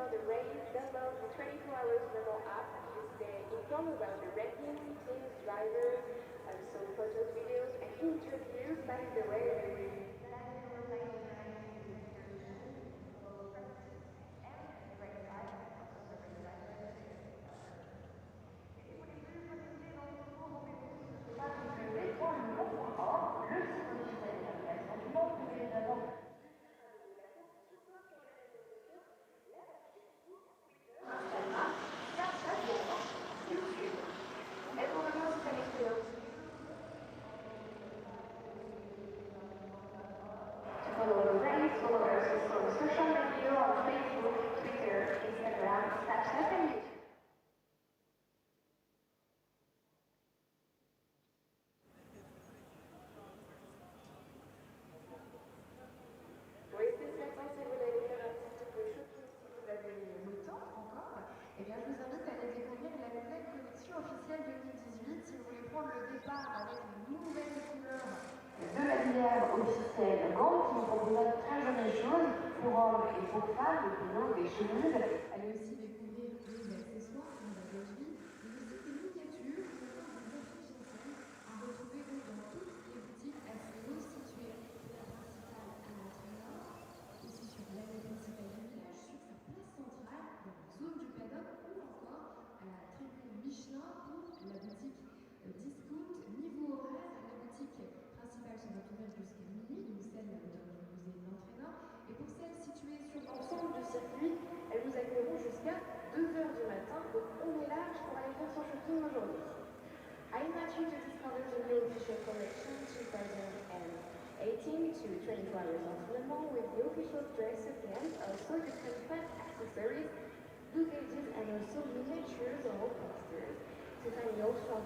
about the race, download the 24 hours memo app to stay informed about the ranking, teams, drivers, also photos, videos, and interviews. By the way, follow the race, follow us on social media on Facebook, Twitter, Instagram, Snapchat, and YouTube. Oui, c'est certain, si vous voulez faire un petit peu chaud, si vous avez le temps encore, eh bien, je vous invite à aller découvrir la nouvelle collection officielle 2018. Si vous voulez prendre le départ avec une nouvelle couleur de la bière officielle Gant, qui nous propose de très jolies choses pour hommes et pour femmes, des pinots, des chemises. Allez aussi découvrir les accessoires, la bagagerie, mais aussi des miniatures, ou encore des affiches anciennes à retrouver donc dans toutes les boutiques Aston situées de la principale à l'entraîneur, aussi sur l'allée principale du village, sur sa place centrale, dans la zone du paddock, ou encore à la tribune Michelin pour la boutique discount niveau horaire. La boutique principale sera ouverte jusqu'à minuit, donc celle dans le musée de l'entraîneur. Et pour celles situées sur l'ensemble du circuit, elles vous accueilleront jusqu'à 2 h du matin. Donc on est large pour aller faire son shopping aujourd'hui. I invite you to discover the new official collection 2018 to 24 hours of Le Mans with the official dress again, also different fun accessories, blue gauges, and also miniatures or posters. To find your shop,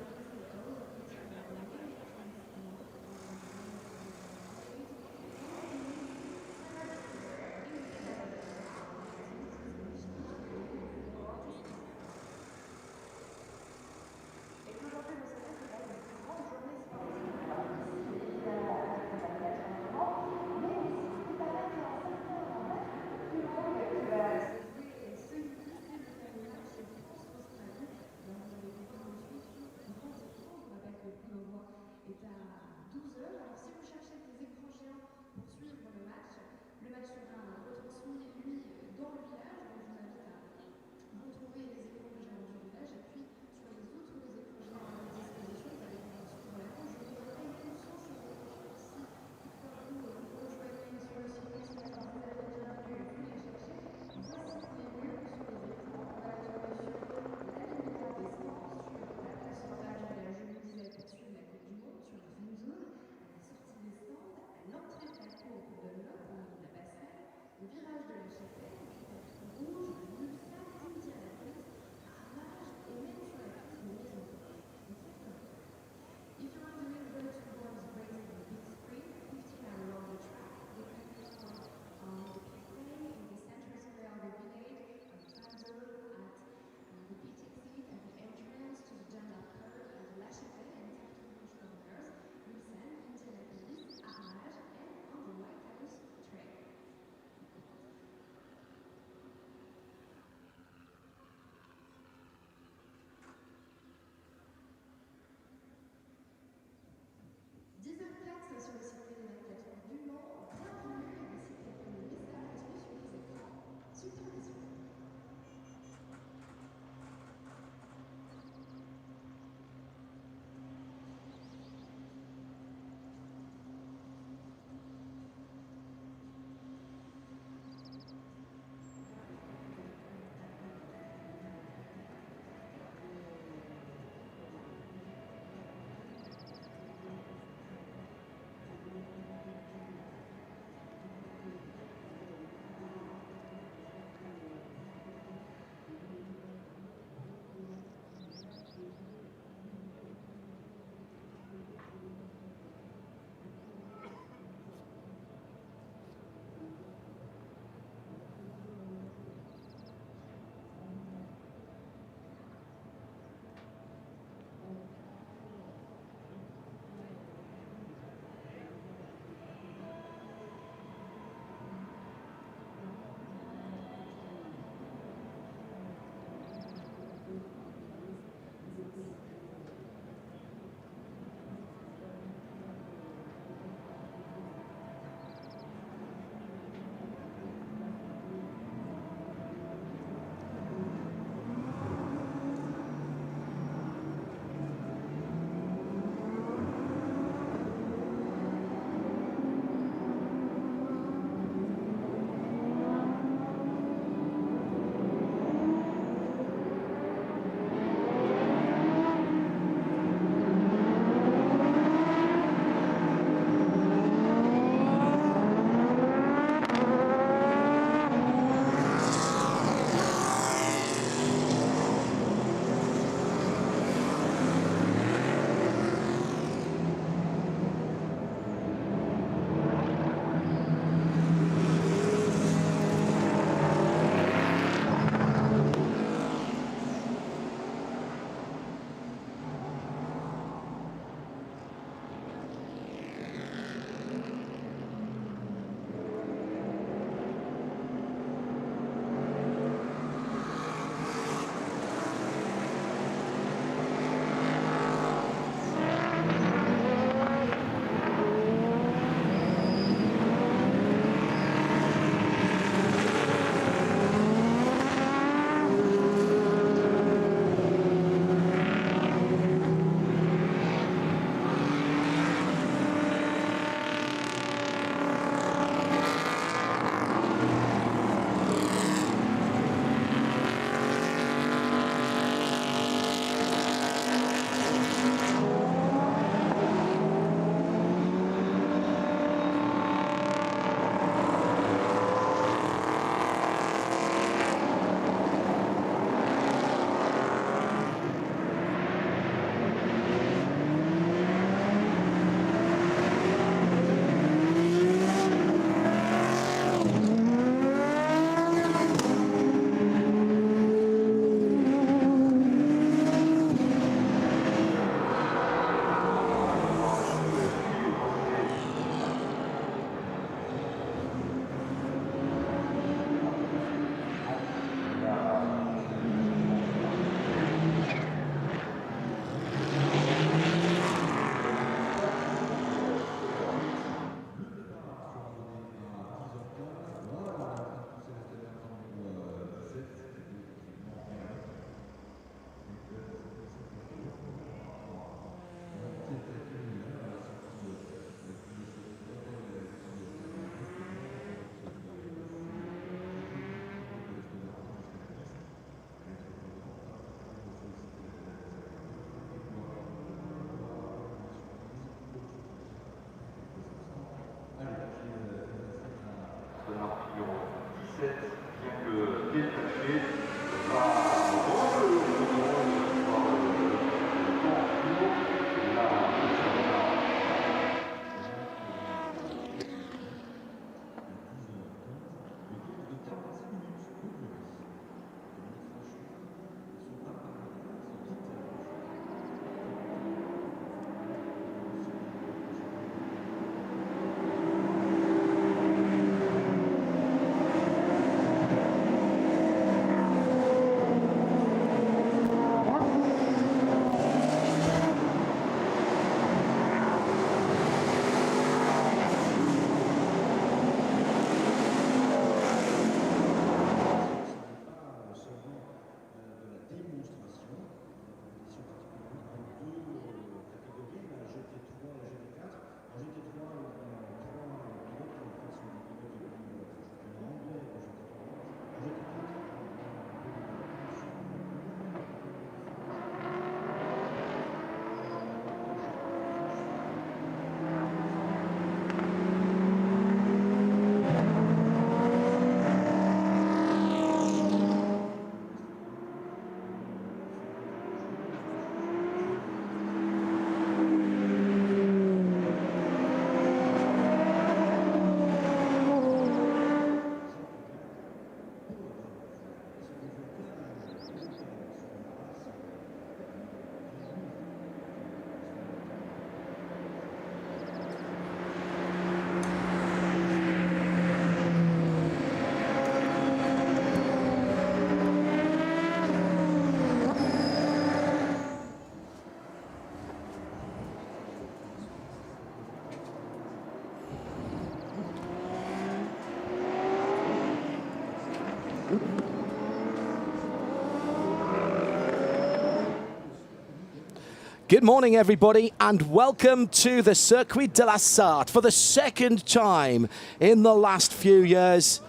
Good morning, everybody, and welcome to the Circuit de la Sarthe. For the second time in the last few years,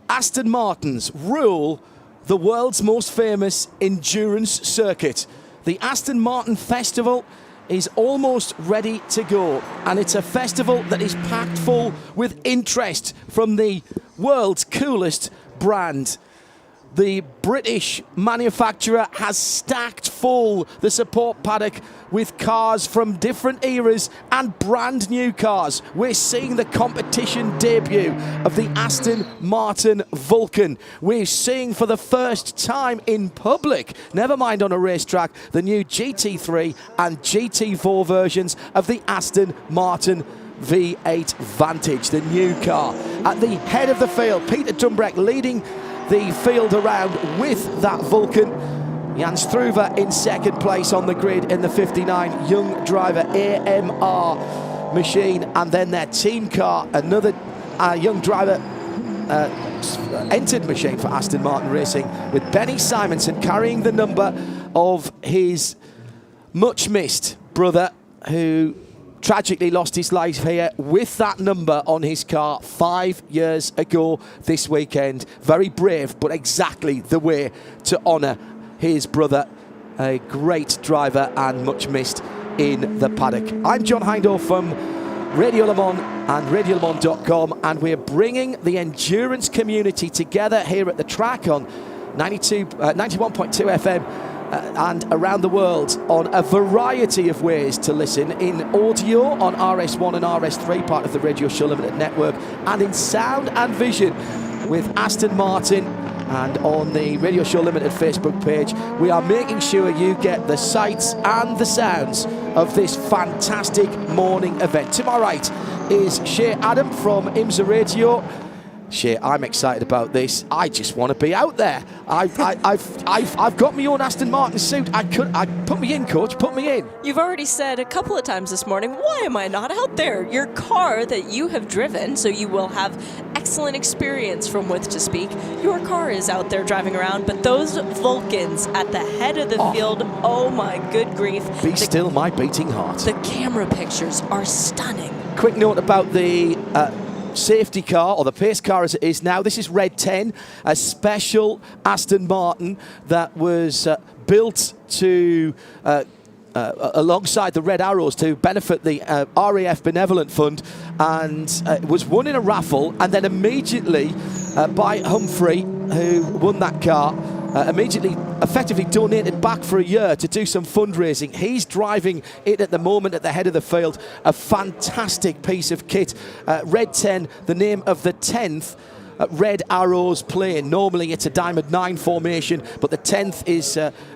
Aston Martins rule the world's most famous endurance circuit. The Aston Martin Festival is almost ready to go, and it's a festival that is packed full with interest from the world's coolest brand. The British manufacturer has stacked full the support paddock with cars from different eras and brand new cars. We're seeing the competition debut of the Aston Martin Vulcan. We're seeing for the first time in public, never mind on a racetrack, the new GT3 and GT4 versions of the Aston Martin V8 Vantage, the new car. At the head of the field, Peter Dumbreck leading the field around with that Vulcan. Jan Struve in second place on the grid in the 59 young driver AMR machine, and then their team car, another young driver entered machine for Aston Martin Racing, with Benny Simonson carrying the number of his much missed brother, who tragically lost his life here with that number on his car 5 years ago this weekend. Very brave, but exactly the way to honour his brother. A great driver and much missed in the paddock. I'm John Hindhaugh from Radio Le Mans and RadioLeMans.com, and we're bringing the endurance community together here at the track on 91.2 FM and around the world on a variety of ways to listen, in audio on RS1 and RS3, part of the Radio Show Limited network, and in sound and vision with Aston Martin. And on the Radio Show Limited Facebook page, we are making sure you get the sights and the sounds of this fantastic morning event. To my right is Shea Adam from IMSA Radio. Shea, I'm excited about this. I just want to be out there. I've got my own Aston Martin suit. I put me in, coach. Put me in. You've already said a couple of times this morning, why am I not out there? Your car that you have driven, so you will have excellent experience from with to speak. Your car is out there driving around, but those Vulcans at the head of the field, oh my good grief. Be still my beating heart. The camera pictures are stunning. Quick note about the safety car, or the pace car as it is now. This is Red 10, a special Aston Martin that was built to alongside the Red Arrows to benefit the RAF Benevolent Fund, and was won in a raffle, and then immediately by Humphrey, who won that car, immediately effectively donated back for a year to do some fundraising. He's driving it at the moment at the head of the field. A fantastic piece of kit. Red 10, the name of the 10th Red Arrows plane. Normally it's a Diamond 9 formation, but the 10th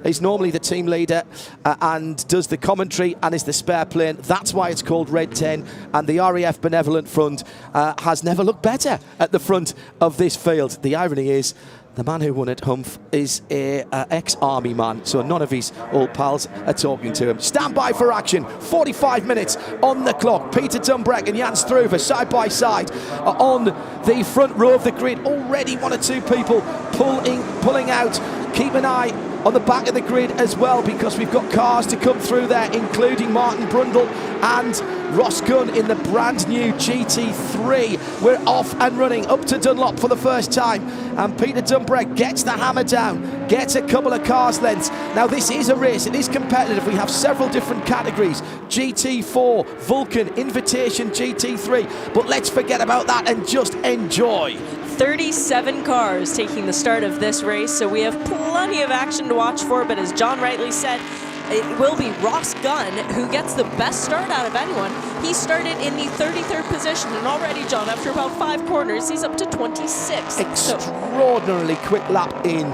is normally the team leader and does the commentary and is the spare plane. That's why it's called Red 10, and the RAF Benevolent Fund has never looked better at the front of this field. The irony is, the man who won it, Humph, is a ex-army man, so none of his old pals are talking to him. Stand by for action. 45 minutes on the clock. Peter Dumbreck and Jan Struve side by side on the front row of the grid. Already one or two people pulling out. Keep an eye on the back of the grid as well, because we've got cars to come through there, including Martin Brundle and Ross Gunn in the brand new GT3. We're off and running up to Dunlop for the first time, and Peter Dumbreck gets the hammer down, gets a couple of cars lengths. Now this is a race, it is competitive. We have several different categories: GT4, Vulcan, Invitation GT3, but let's forget about that and just enjoy. 37 cars taking the start of this race, so we have plenty of action to watch for, but as John rightly said, it will be Ross Gunn who gets the best start out of anyone. He started in the 33rd position, and already, John, after about 5 corners, he's up to 26. Extraordinarily quick lap in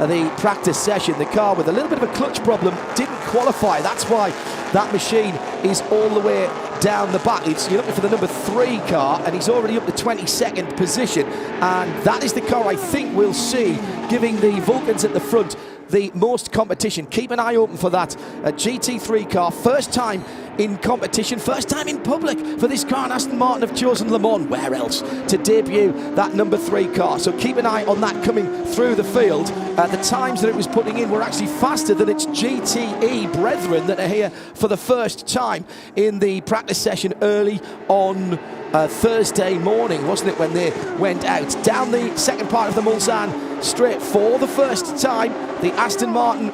the practice session. The car with a little bit of a clutch problem didn't qualify. That's why that machine is all the way down the back. You're looking for the number 3 car, and he's already up to 22nd position, and that is the car I think we'll see giving the Vulcans at the front the most competition. Keep an eye open for that GT3 car. First time in competition, first time in public for this car, and Aston Martin have chosen Le Mans, where else, to debut that number 3 car. So keep an eye on that coming through the field. The times that it was putting in were actually faster than its GTE brethren that are here for the first time in the practice session early on Thursday morning, wasn't it, when they went out. Down the second part of the Mulsanne straight for the first time, the Aston Martin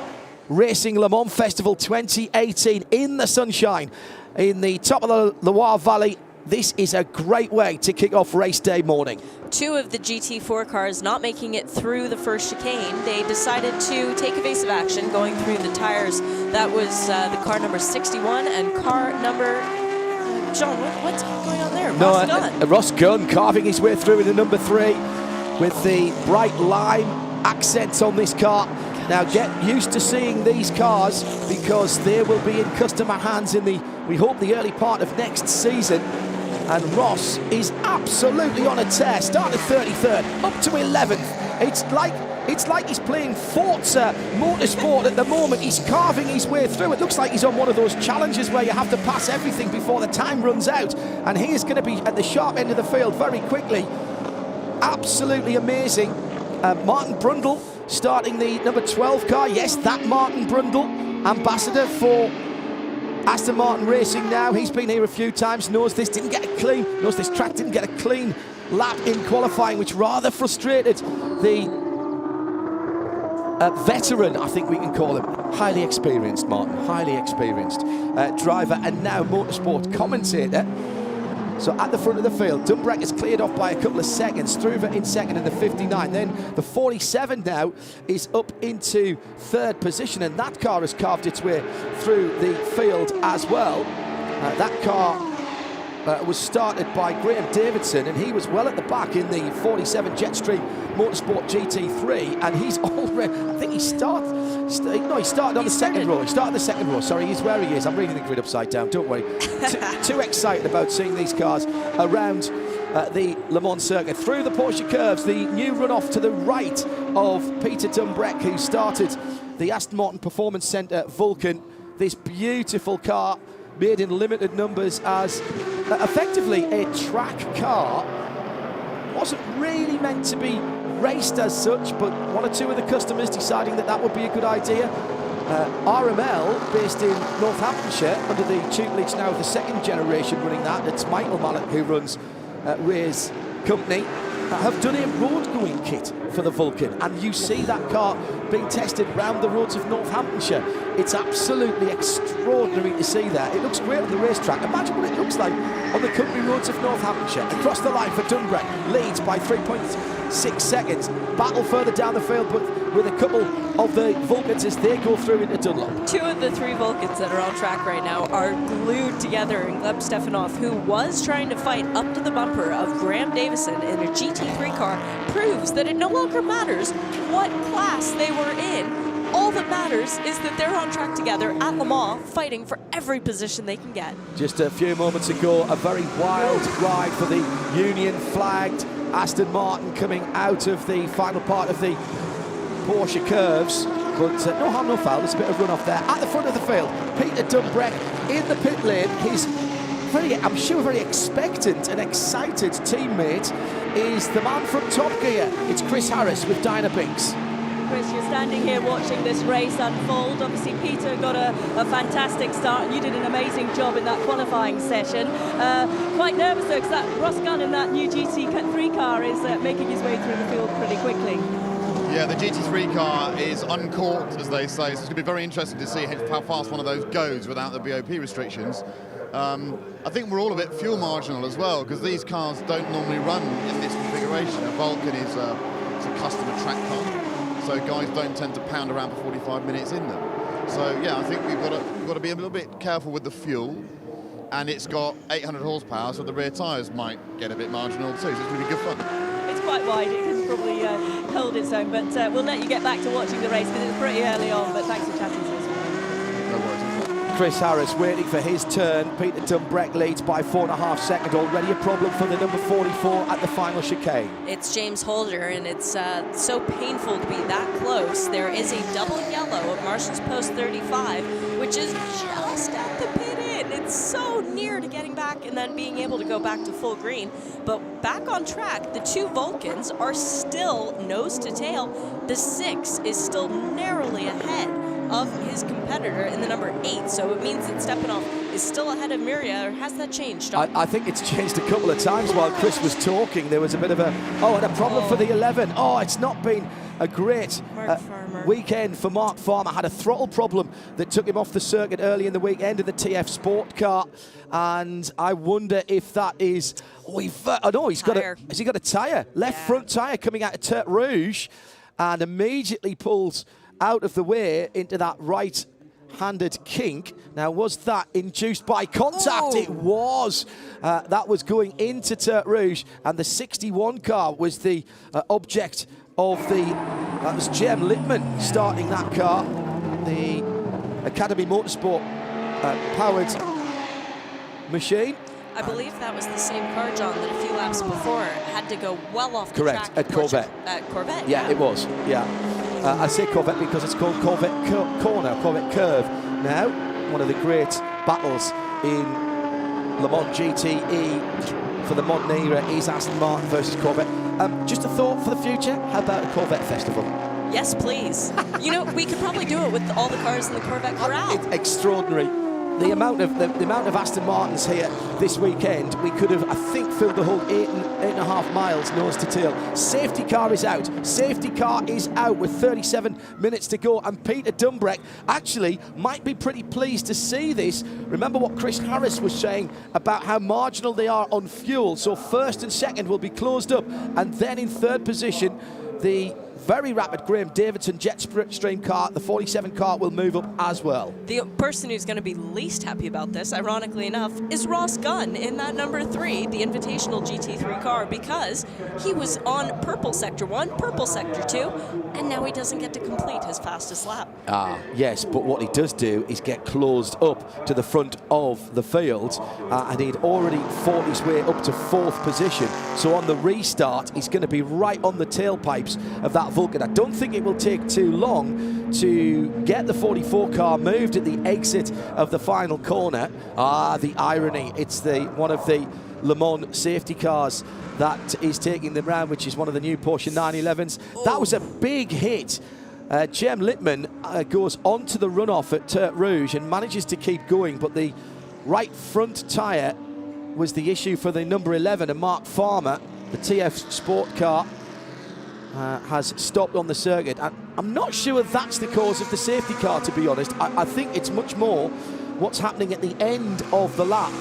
Racing Le Mans Festival 2018 in the sunshine in the top of the Loire Valley. This is a great way to kick off race day morning. 2 of the GT4 cars not making it through the first chicane. They decided to take evasive action going through the tires. That was the car number 61 and car number... John, what's going on there? Ross Gunn. Ross Gunn carving his way through in the number 3 with the bright lime accents on this car. Now get used to seeing these cars because they will be in customer hands in the, we hope, the early part of next season. And Ross is absolutely on a tear. Started 33rd, up to 11th. It's like he's playing Forza Motorsport at the moment. He's carving his way through. It looks like he's on one of those challenges where you have to pass everything before the time runs out. And he is going to be at the sharp end of the field very quickly. Absolutely amazing. Martin Brundle starting the number 12 car. Yes, that Martin Brundle, ambassador for Aston Martin Racing now. He's been here a few times, knows this track didn't get a clean lap in qualifying, which rather frustrated the veteran, I think we can call him. Highly experienced, Martin, highly experienced driver and now motorsport commentator. So at the front of the field, Dumbreck is cleared off by a couple of seconds. Struve in second in the 59. Then the 47 now is up into 3rd position, and that car has carved its way through the field as well. That car was started by Graham Davidson, and he was well at the back in the 47 Jetstream Motorsport GT3, and he's already, I think he started on the second row. He started the second row. Sorry, he's where he is. I'm reading the grid upside down. Don't worry. Too excited about seeing these cars around the Le Mans circuit. Through the Porsche curves, the new runoff to the right of Peter Dumbreck, who started the Aston Martin Performance Centre Vulcan. This beautiful car, made in limited numbers as effectively a track car. Wasn't really meant to be raced as such, but 1 or 2 of the customers deciding that would be a good idea. RML, based in Northamptonshire, under the tutelage now of the 2nd generation running that. It's Michael Mallet who runs Ray's company. Have done a road-going kit for the Vulcan, and you see that car being tested round the roads of Northamptonshire. It's absolutely extraordinary to see that. It looks great on the racetrack. Imagine what it looks like on the country roads of Northamptonshire. Across the line for Dumbreck, leads by 3.6 seconds. Battle further down the field, but with a couple of the Vulcans as they go through into Dunlop. 2 of the 3 Vulcans that are on track right now are glued together, and Gleb Stefanov, who was trying to fight up to the bumper of Graham Davison in a GT3 car, proves that it no longer matters what class they were in. All that matters is that they're on track together at Le Mans, fighting for every position they can get. Just a few moments ago, a very wild ride for the Union-flagged Aston Martin coming out of the final part of the Porsche curves, but no harm, no foul. There's a bit of runoff there. At the front of the field, Peter Dumbreck in the pit lane. His I'm sure very expectant and excited teammate is the man from Top Gear. It's Chris Harris with Dinah Binks. Chris, you're standing here watching this race unfold. Obviously, Peter got a fantastic start, and you did an amazing job in that qualifying session. Quite nervous, though, because that Ross Gunn in that new GT3 car is making his way through the field pretty quickly. Yeah, the GT3 car is uncorked, as they say, so it's going to be very interesting to see how fast one of those goes without the BOP restrictions. I think we're all a bit fuel marginal as well, because these cars don't normally run in this configuration. A Vulcan is a customer track car, so guys don't tend to pound around for 45 minutes in them. So yeah, I think we've got to be a little bit careful with the fuel, and it's got 800 horsepower, so the rear tyres might get a bit marginal too, so it's going to be good fun. It's quite wide, it can probably hold its own, but we'll let you get back to watching the race because it's pretty early on, but thanks for chatting to us. No worries. Chris Harris waiting for his turn. Peter Dumbreck leads by 4.5 seconds. Already a problem for the number 44 at the final chicane. It's James Holder, and it's so painful to be that close. There is a double yellow at Marshall's Post 35, which is just at the pit in. It's so near to getting back and then being able to go back to full green. But back on track, the two Vulcans are still nose to tail. The 6 is still narrowly ahead of his competitor in the number 8, so it means that Stepanov is still ahead of Miria, or has that changed, John? I think it's changed a couple of times while Chris was talking. There was a bit of and a problem for the 11. Oh, it's not been a great weekend for Mark Farmer. Had a throttle problem that took him off the circuit early in the weekend in the TF Sport car, and I wonder if that is... has he got a tyre? Left front tyre coming out of Tertre Rouge, and immediately pulls out of the way into that right-handed kink. Now, was that induced by contact? Oh. It was. That was going into Tertre Rouge, and the 61 car was the object of that was Jem Littman starting that car, the Academy Motorsport powered machine. I believe that was the same car, John, that a few laps before had to go well off the Correct, track. at Corvette. At Corvette, Yeah, it was, yeah. I say Corvette because it's called Corvette Corner, Corvette Curve. Now, one of the great battles in Le Mans GTE for the modern era is Aston Martin versus Corvette. Just a thought for the future, how about a Corvette festival? Yes, please. You know, we could probably do it with all the cars in the Corvette corral. It's extraordinary. The amount of Aston Martins here this weekend, we could have, I think, filled the whole 8.5 miles nose to tail. Safety car is out. Safety car is out with 37 minutes to go. And Peter Dumbreck actually might be pretty pleased to see this. Remember what Chris Harris was saying about how marginal they are on fuel. So first and second will be closed up. And then in third position, the very rapid Graham Davidson Jetstream car, the 47 car, will move up as well. The person who's going to be least happy about this, ironically enough, is Ross Gunn in that number 3, the Invitational GT3 car, because he was on purple sector 1, purple sector 2, and now he doesn't get to complete his fastest lap. Yes, but what he does do is get closed up to the front of the field, and he'd already fought his way up to 4th position. So on the restart, he's going to be right on the tailpipes of that Vulcan. I don't think it will take too long to get the 44 car moved at the exit of the final corner. The irony. It's one of the Le Mans safety cars that is taking them round, which is one of the new Porsche 911s. That was a big hit. Jem Littman goes onto the runoff at Tertre Rouge and manages to keep going, but the right front tyre was the issue for the number 11, and Mark Farmer, the TF Sport car, has stopped on the circuit. And I'm not sure that's the cause of the safety car, to be honest. I think it's much more what's happening at the end of the lap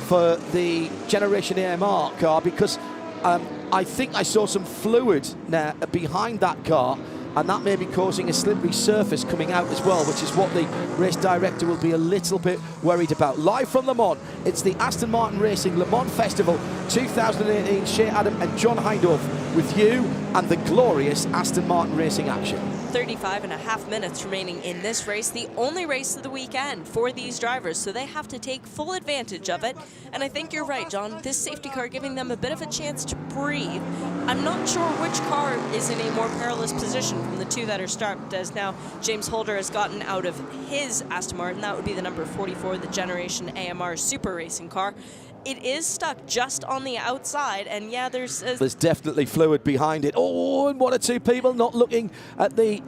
for the Generation AMR car, because I think I saw some fluid now behind that car, and that may be causing a slippery surface coming out as well, which is what the race director will be a little bit worried about. Live from Le Mans, it's the Aston Martin Racing Le Mans Festival 2018. Shea Adam and John Hindorf with you and the glorious Aston Martin Racing action. 35.5 minutes remaining in this race, the only race of the weekend for these drivers, so they have to take full advantage of it. And I think you're right, John, this safety car giving them a bit of a chance to breathe. I'm not sure which car is in a more perilous position from the two that are started, as now James Holder has gotten out of his Aston Martin. That would be the number 44, the Generation AMR Super Racing car. It is stuck just on the outside, and yeah, there's definitely fluid behind it. Oh, and one or two people not looking at the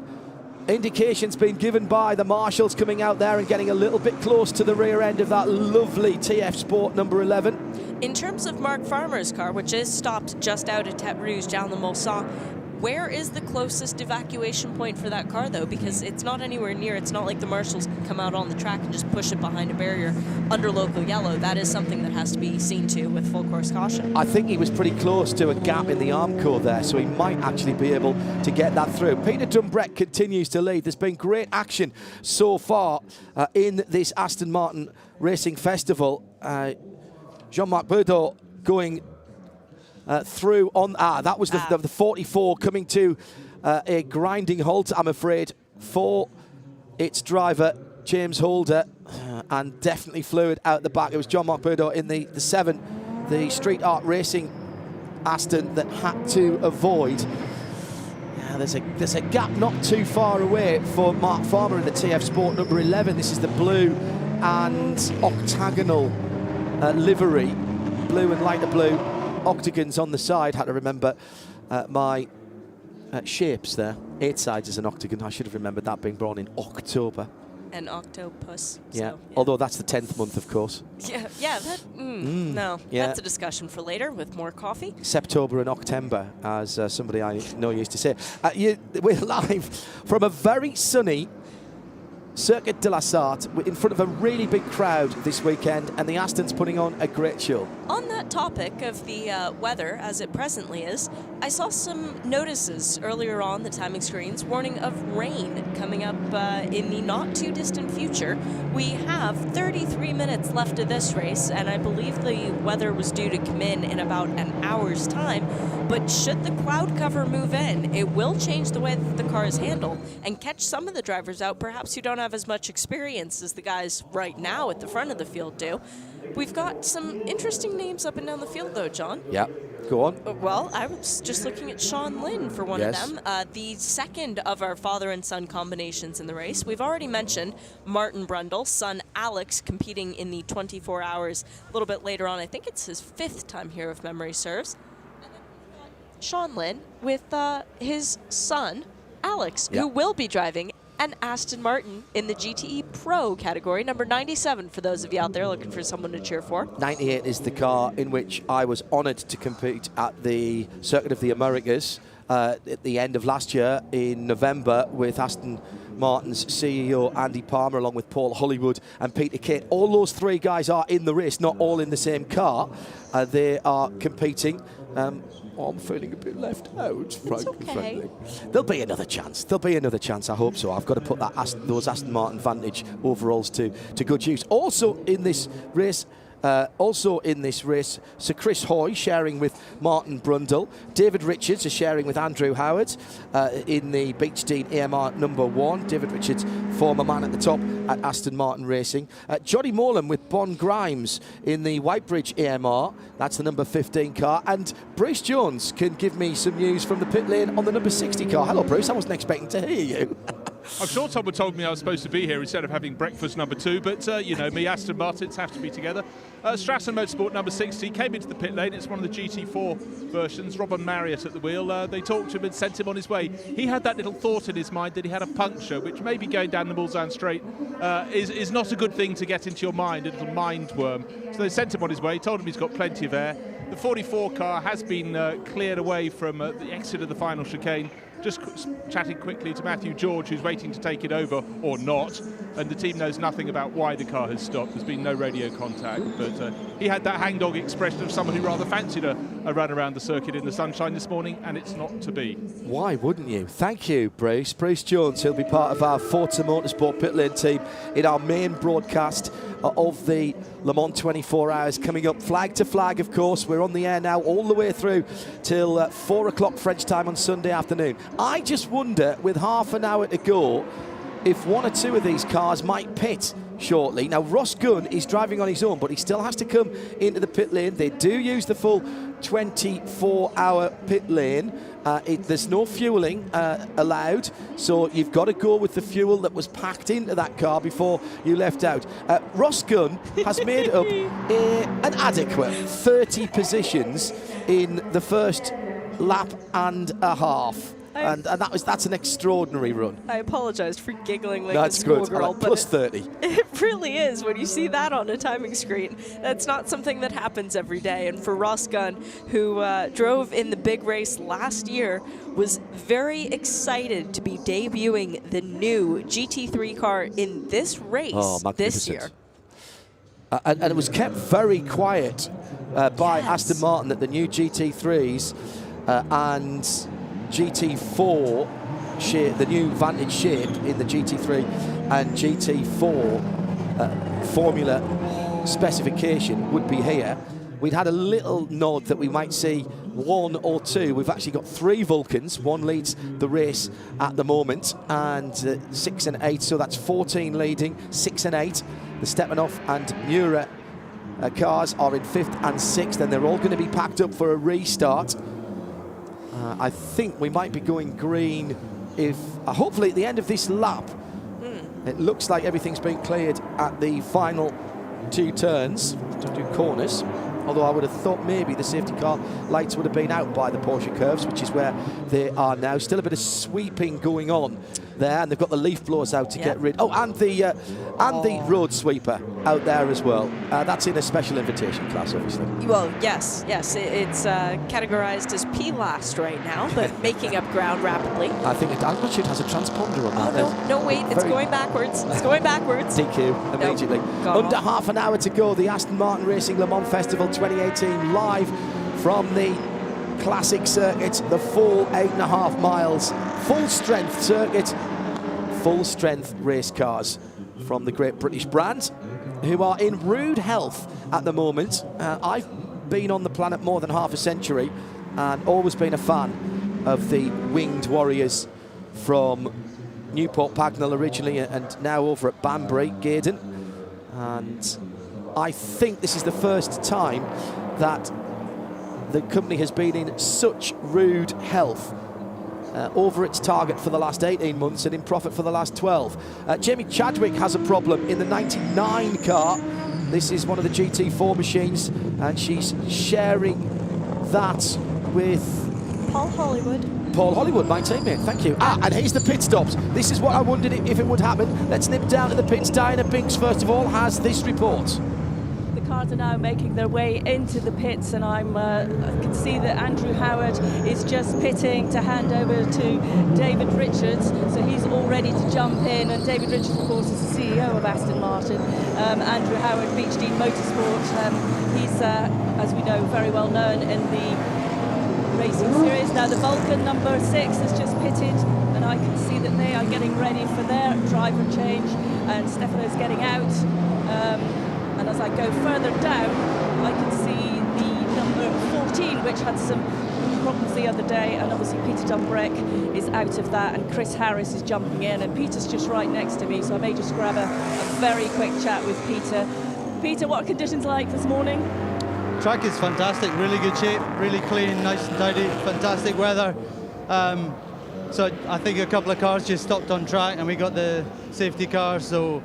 indications being given by the marshals coming out there and getting a little bit close to the rear end of that lovely TF Sport number 11. In terms of Mark Farmer's car, which is stopped just out of Tertre Rouge down the Mulsanne, where is the closest evacuation point for that car, though? Because it's not anywhere near. It's not like the marshals can come out on the track and just push it behind a barrier under local yellow. That is something that has to be seen to with full course caution. I think he was pretty close to a gap in the Armco there, so he might actually be able to get that through. Peter Dumbreck continues to lead. There's been great action so far in this Aston Martin Racing Festival. Jean-Marc Bourdon going through on that was the 44 coming to a grinding halt, I'm afraid, for its driver James Holder, and definitely fluid out the back. It was John Mark Burdo in the 7, the Street Art Racing Aston, that had to avoid. Yeah, there's a gap not too far away for Mark Farmer in the TF Sport number 11. This is the blue and octagonal livery, blue and lighter blue, octagons on the side. Had to remember my shapes there. 8 sides is an octagon. I should have remembered that, being born in October. An octopus. Yeah. So, yeah. Although that's the 10th month, of course. Yeah, that, no, yeah. That's a discussion for later with more coffee. September and October, as somebody I know used to say. We're live from a very sunny Circuit de la Sarthe, in front of a really big crowd this weekend, and the Aston's putting on a great show. On that topic of the weather, as it presently is, I saw some notices earlier on the timing screens warning of rain coming up in the not too distant future. We have 33 minutes left of this race, and I believe the weather was due to come in about an hour's time. But should the cloud cover move in, it will change the way that the car is handled and catch some of the drivers out, perhaps who don't have as much experience as the guys right now at the front of the field do. We've got some interesting names up and down the field, though, John. Yeah, go on. Well, I was just looking at Sean Lynn for one of them, the second of our father and son combinations in the race. We've already mentioned Martin Brundle, son Alex, competing in the 24 hours a little bit later on. I think it's his 5th time here, if memory serves. And then we've got Sean Lynn with his son, Alex, who will be driving an Aston Martin in the GTE Pro category, number 97 for those of you out there looking for someone to cheer for. 98 is the car in which I was honoured to compete at the Circuit of the Americas at the end of last year in November with Aston Martin's CEO Andy Palmer, along with Paul Hollywood and Peter Kane. All those 3 guys are in the race, not all in the same car. They are competing. I'm feeling a bit left out, frankly. There'll be another chance. There'll be another chance. I hope so. I've got to put those Aston Martin Vantage overalls to good use. Also in this race, Sir Chris Hoy sharing with Martin Brundle. David Richards is sharing with Andrew Howard in the Beach Dean AMR number 1. David Richards, former man at the top at Aston Martin Racing. Johnny Morland with Bon Grimes in the Whitebridge AMR. That's the number 15 car. And Bruce Jones can give me some news from the pit lane on the number 60 car. Hello, Bruce. I wasn't expecting to hear you. I'm sure someone told me I was supposed to be here instead of having breakfast number 2, but you know me, Aston Martins have to be together. Stratton Motorsport number 60 came into the pit lane. It's one of the GT4 versions. Robin Marriott at the wheel. They talked to him and sent him on his way. He had that little thought in his mind that he had a puncture, which maybe going down the Mulsanne Straight is not a good thing to get into your mind, a little mind worm. So they sent him on his way, told him he's got plenty of air. The 44 car has been cleared away from the exit of the final chicane. Just chatting quickly to Matthew George, who's waiting to take it over, or not, and the team knows nothing about why the car has stopped. There's been no radio contact, but he had that hangdog expression of someone who rather fancied a run around the circuit in the sunshine this morning, and it's not to be. Why wouldn't you? Thank you, Bruce. Bruce Jones, he'll be part of our Forza Motorsport pit lane team in our main broadcast of the Le Mans 24 hours coming up flag to flag, of course. We're on the air now all the way through till 4 o'clock French time on Sunday afternoon. I just wonder, with half an hour to go, if one or two of these cars might pit shortly. Now, Ross Gunn is driving on his own, but he still has to come into the pit lane. They do use the full 24-hour pit lane. There's no fueling allowed, so you've got to go with the fuel that was packed into that car before you left out. Ross Gunn has made up an adequate 30 positions in the first lap and a half. And that's an extraordinary run. I apologized for giggling like that's a schoolgirl, good. Plus 30. It really is. When you see that on a timing screen, that's not something that happens every day. And for Ross Gunn, who drove in the big race last year, was very excited to be debuting the new GT3 car in this race this year. And it was kept very quiet by Aston Martin that the new GT3s and GT4 shape, the new Vantage shape in the GT3 and GT4 formula specification would be here. We'd had a little nod that we might see 1 or 2. We've actually got 3 Vulcans. 1 leads the race at the moment, and 6 and 8. So that's 14 leading, 6 and 8 The Stepanoff and Mura cars are in 5th and 6th, and they're all going to be packed up for a restart. I think we might be going green if, hopefully at the end of this lap, it looks like everything's been cleared at the final 2 turns to do corners. Although I would have thought maybe the safety car lights would have been out by the Porsche curves, which is where they are now. Still a bit of sweeping going on there, and they've got the leaf blowers out to get rid. Oh, and the road sweeper out there as well. That's in a special invitation class, obviously. Well, yes, it's categorized as P last right now, but making up ground rapidly. I'm not sure it has a transponder on that. Oh, no, wait, it's going backwards. It's going backwards. DQ immediately. Under half an hour to go. The Aston Martin Racing Le Mans Festival 2018 live from the classic circuit, the full 8.5 miles, full strength circuit, full strength race cars from the Great British brand, who are in rude health at the moment. I've been on the planet more than half a century and always been a fan of the winged warriors from Newport Pagnell originally and now over at Banbury, Gaydon. And I think this is the first time that the company has been in such rude health, over its target for the last 18 months and in profit for the last 12. Jamie Chadwick has a problem in the 99 car. This is one of the GT4 machines, and she's sharing that with Paul Hollywood. Paul Hollywood, my teammate, thank you. And here's the pit stops. This is what I wondered if it would happen. Let's nip down to the pits. Diana Binks, first of all, has this report. The cars are now making their way into the pits, and I can see that Andrew Howard is just pitting to hand over to David Richards, so he's all ready to jump in. And David Richards, of course, is the CEO of Aston Martin. Andrew Howard, Beach Dean Motorsport, he's, as we know, very well known in the racing series. Now the Vulcan number 6 has just pitted, and I can see that they are getting ready for their driver change, and Stefano's getting out. And as I go further down, I can see the number 14, which had some problems the other day, and obviously Peter Dumbrek is out of that, and Chris Harris is jumping in, and Peter's just right next to me, so I may just grab a very quick chat with Peter. Peter, what are conditions like this morning? Track is fantastic, really good shape, really clean, nice and tidy, fantastic weather. So I think a couple of cars just stopped on track and we got the safety car, so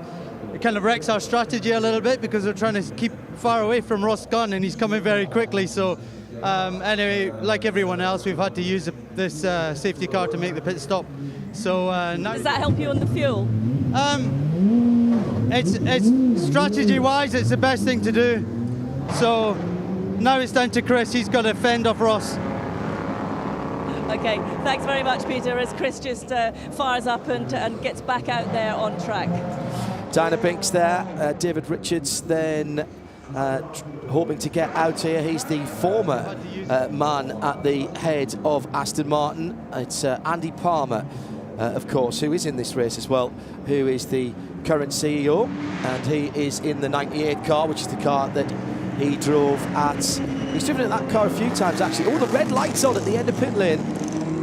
it kind of wrecks our strategy a little bit because we're trying to keep far away from Ross Gunn and he's coming very quickly. So anyway, like everyone else, we've had to use this safety car to make the pit stop. So now, does that help you on the fuel? It's strategy-wise, it's the best thing to do. So now it's down to Chris. He's got to fend off Ross. Okay, thanks very much, Peter, as Chris just fires up and gets back out there on track. Diana Binks there, David Richards then hoping to get out here. He's the former man at the head of Aston Martin. It's Andy Palmer, of course, who is in this race as well, who is the current CEO, and he is in the 98 car, which is the car that he drove at. He's driven in that car a few times, actually. Oh, the red light's on at the end of pit lane.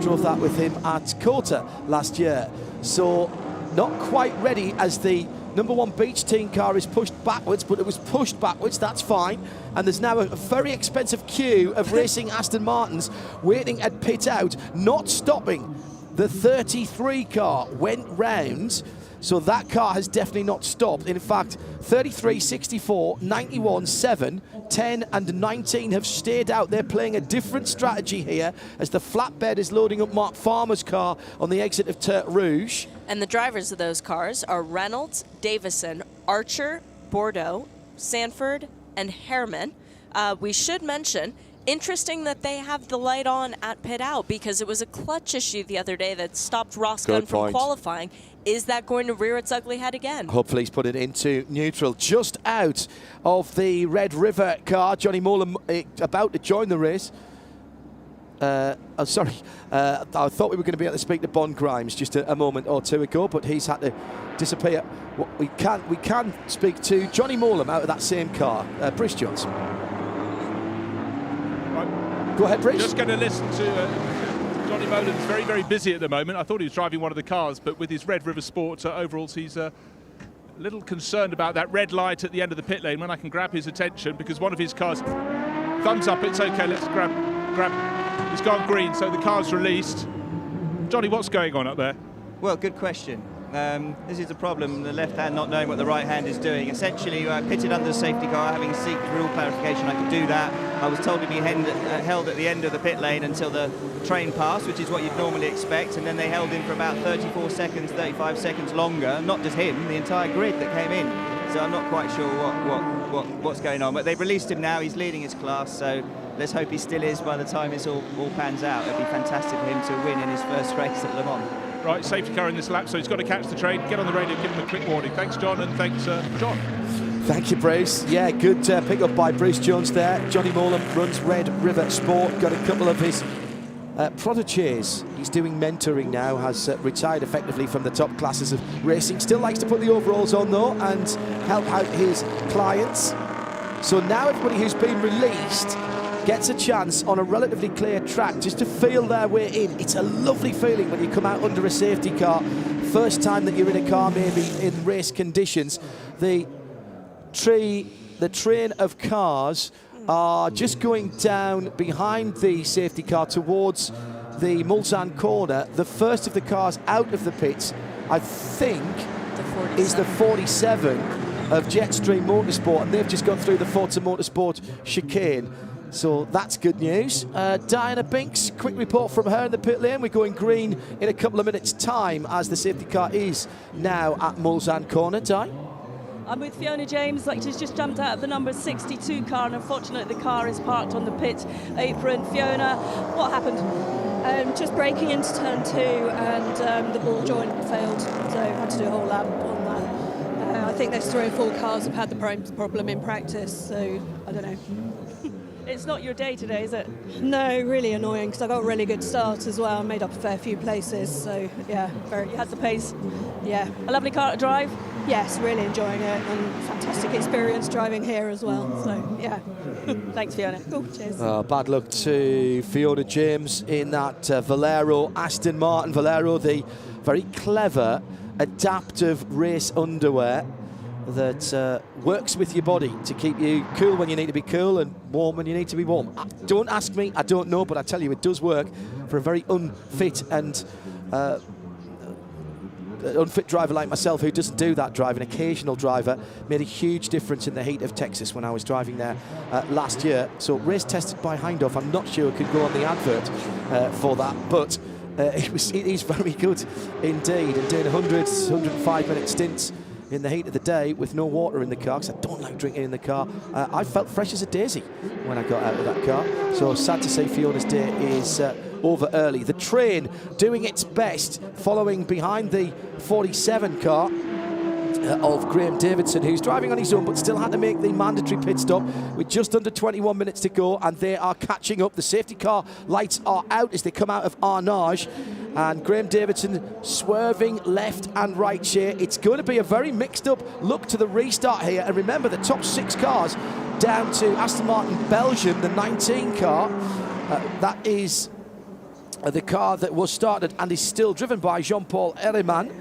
Drove that with him at Kota last year. So not quite ready as the number 1 Beach Team car is pushed backwards, but it was pushed backwards, that's fine. And there's now a very expensive queue of racing Aston Martins waiting at pit out, not stopping. The 33 car went round, so that car has definitely not stopped. In fact, 33, 64, 91, 7, 10 and 19 have stayed out. They're playing a different strategy here as the flatbed is loading up Mark Farmer's car on the exit of Tertre Rouge. And the drivers of those cars are Reynolds, Davison, Archer, Bordeaux, Sanford, and Herman. We should mention, interesting that they have the light on at pit out because it was a clutch issue the other day that stopped Ross Gunn from qualifying. Is that going to rear its ugly head again? Hopefully he's put it into neutral. Just out of the Red River car, Johnny Molan about to join the race. Oh, sorry, I thought we were going to be able to speak to Bond Grimes just a moment or two ago, but he's had to disappear. We can speak to Johnny Molan out of that same car. Bruce Jones. Right. Go ahead, Bruce. Just going to listen to Johnny Molan's very, very busy at the moment. I thought he was driving one of the cars, but with his Red River Sport overalls, he's A little concerned about that red light at the end of the pit lane when I can grab his attention, because one of his cars, thumbs up, it's okay, let's grab, it's gone green, so the car's released. Johnny, what's going on up there? Well, good question. This is the problem, the left hand not knowing what the right hand is doing. Essentially, I pitted under the safety car, having seeked rule clarification I could do that. I was told to be held at the end of the pit lane until the train passed, which is what you'd normally expect, and then they held him for about 34 seconds, 35 seconds longer. Not just him, the entire grid that came in. So I'm not quite sure what's going on, but they've released him now. He's leading his class, so let's hope he still is by the time this all pans out. It'd be fantastic for him to win in his first race at Le Mans. Right, safety car in this lap, so he's got to catch the train. Get on the radio, give him a quick warning. Thanks, John, and thanks, John. Thank you, Bruce. Yeah, good pick up by Bruce Jones there. Johnny Morland runs Red River Sport. Got a couple of his protégés. He's doing mentoring now, has retired effectively from the top classes of racing. Still likes to put the overalls on, though, and help out his clients. So now everybody who's been released gets a chance on a relatively clear track just to feel their way in. It's a lovely feeling when you come out under a safety car. First time that you're in a car, maybe in race conditions. The train of cars are just going down behind the safety car towards the Mulsanne corner. The first of the cars out of the pits, I think, is the 47 of Jetstream Motorsport, and they've just gone through the Forza Motorsport chicane. So that's good news. Diana Binks, quick report from her in the pit lane. We're going green in a couple of minutes' time as the safety car is now at Mulsanne corner. Di? I'm with Fiona James, like she's just jumped out of the number 62 car, and unfortunately the car is parked on the pit apron. Fiona, what happened? Just braking into turn 2 and the ball joint failed, so I had to do a whole lap on that. I think there's 3 or 4 cars have had the problem in practice, so I don't know. It's not your day today, is it? No, really annoying, because I got a really good start as well. I made up a fair few places, so yeah. You had the pace? Yeah. A lovely car to drive? Yes, really enjoying it, and fantastic experience driving here as well, so yeah. Thanks, Fiona. Cool, cheers. Bad luck to Fiona James in that Valero Aston Martin Valero, the very clever adaptive race underwear that works with your body to keep you cool when you need to be cool and warm when you need to be warm. Don't ask me, I don't know, but I tell you it does work for a very unfit and unfit driver like myself who doesn't do that drive. An occasional driver. Made a huge difference in the heat of Texas when I was driving there last year. So race tested by Hindhoff. I'm not sure it could go on the advert for that, but it is very good indeed, and doing 105 minute stints in the heat of the day with no water in the car, because I don't like drinking in the car. I felt fresh as a daisy when I got out of that car. So sad to say Fiona's day is over early. The train doing its best, following behind the 47 car of Graham Davidson, who's driving on his own but still had to make the mandatory pit stop with just under 21 minutes to go, and they are catching up. The safety car lights are out as they come out of Arnage, and Graham Davidson swerving left and right here. It's going to be a very mixed up look to the restart here, and remember the top 6 cars down to Aston Martin Belgium, the 19 car. That is the car that was started and is still driven by Jean-Paul Herreman.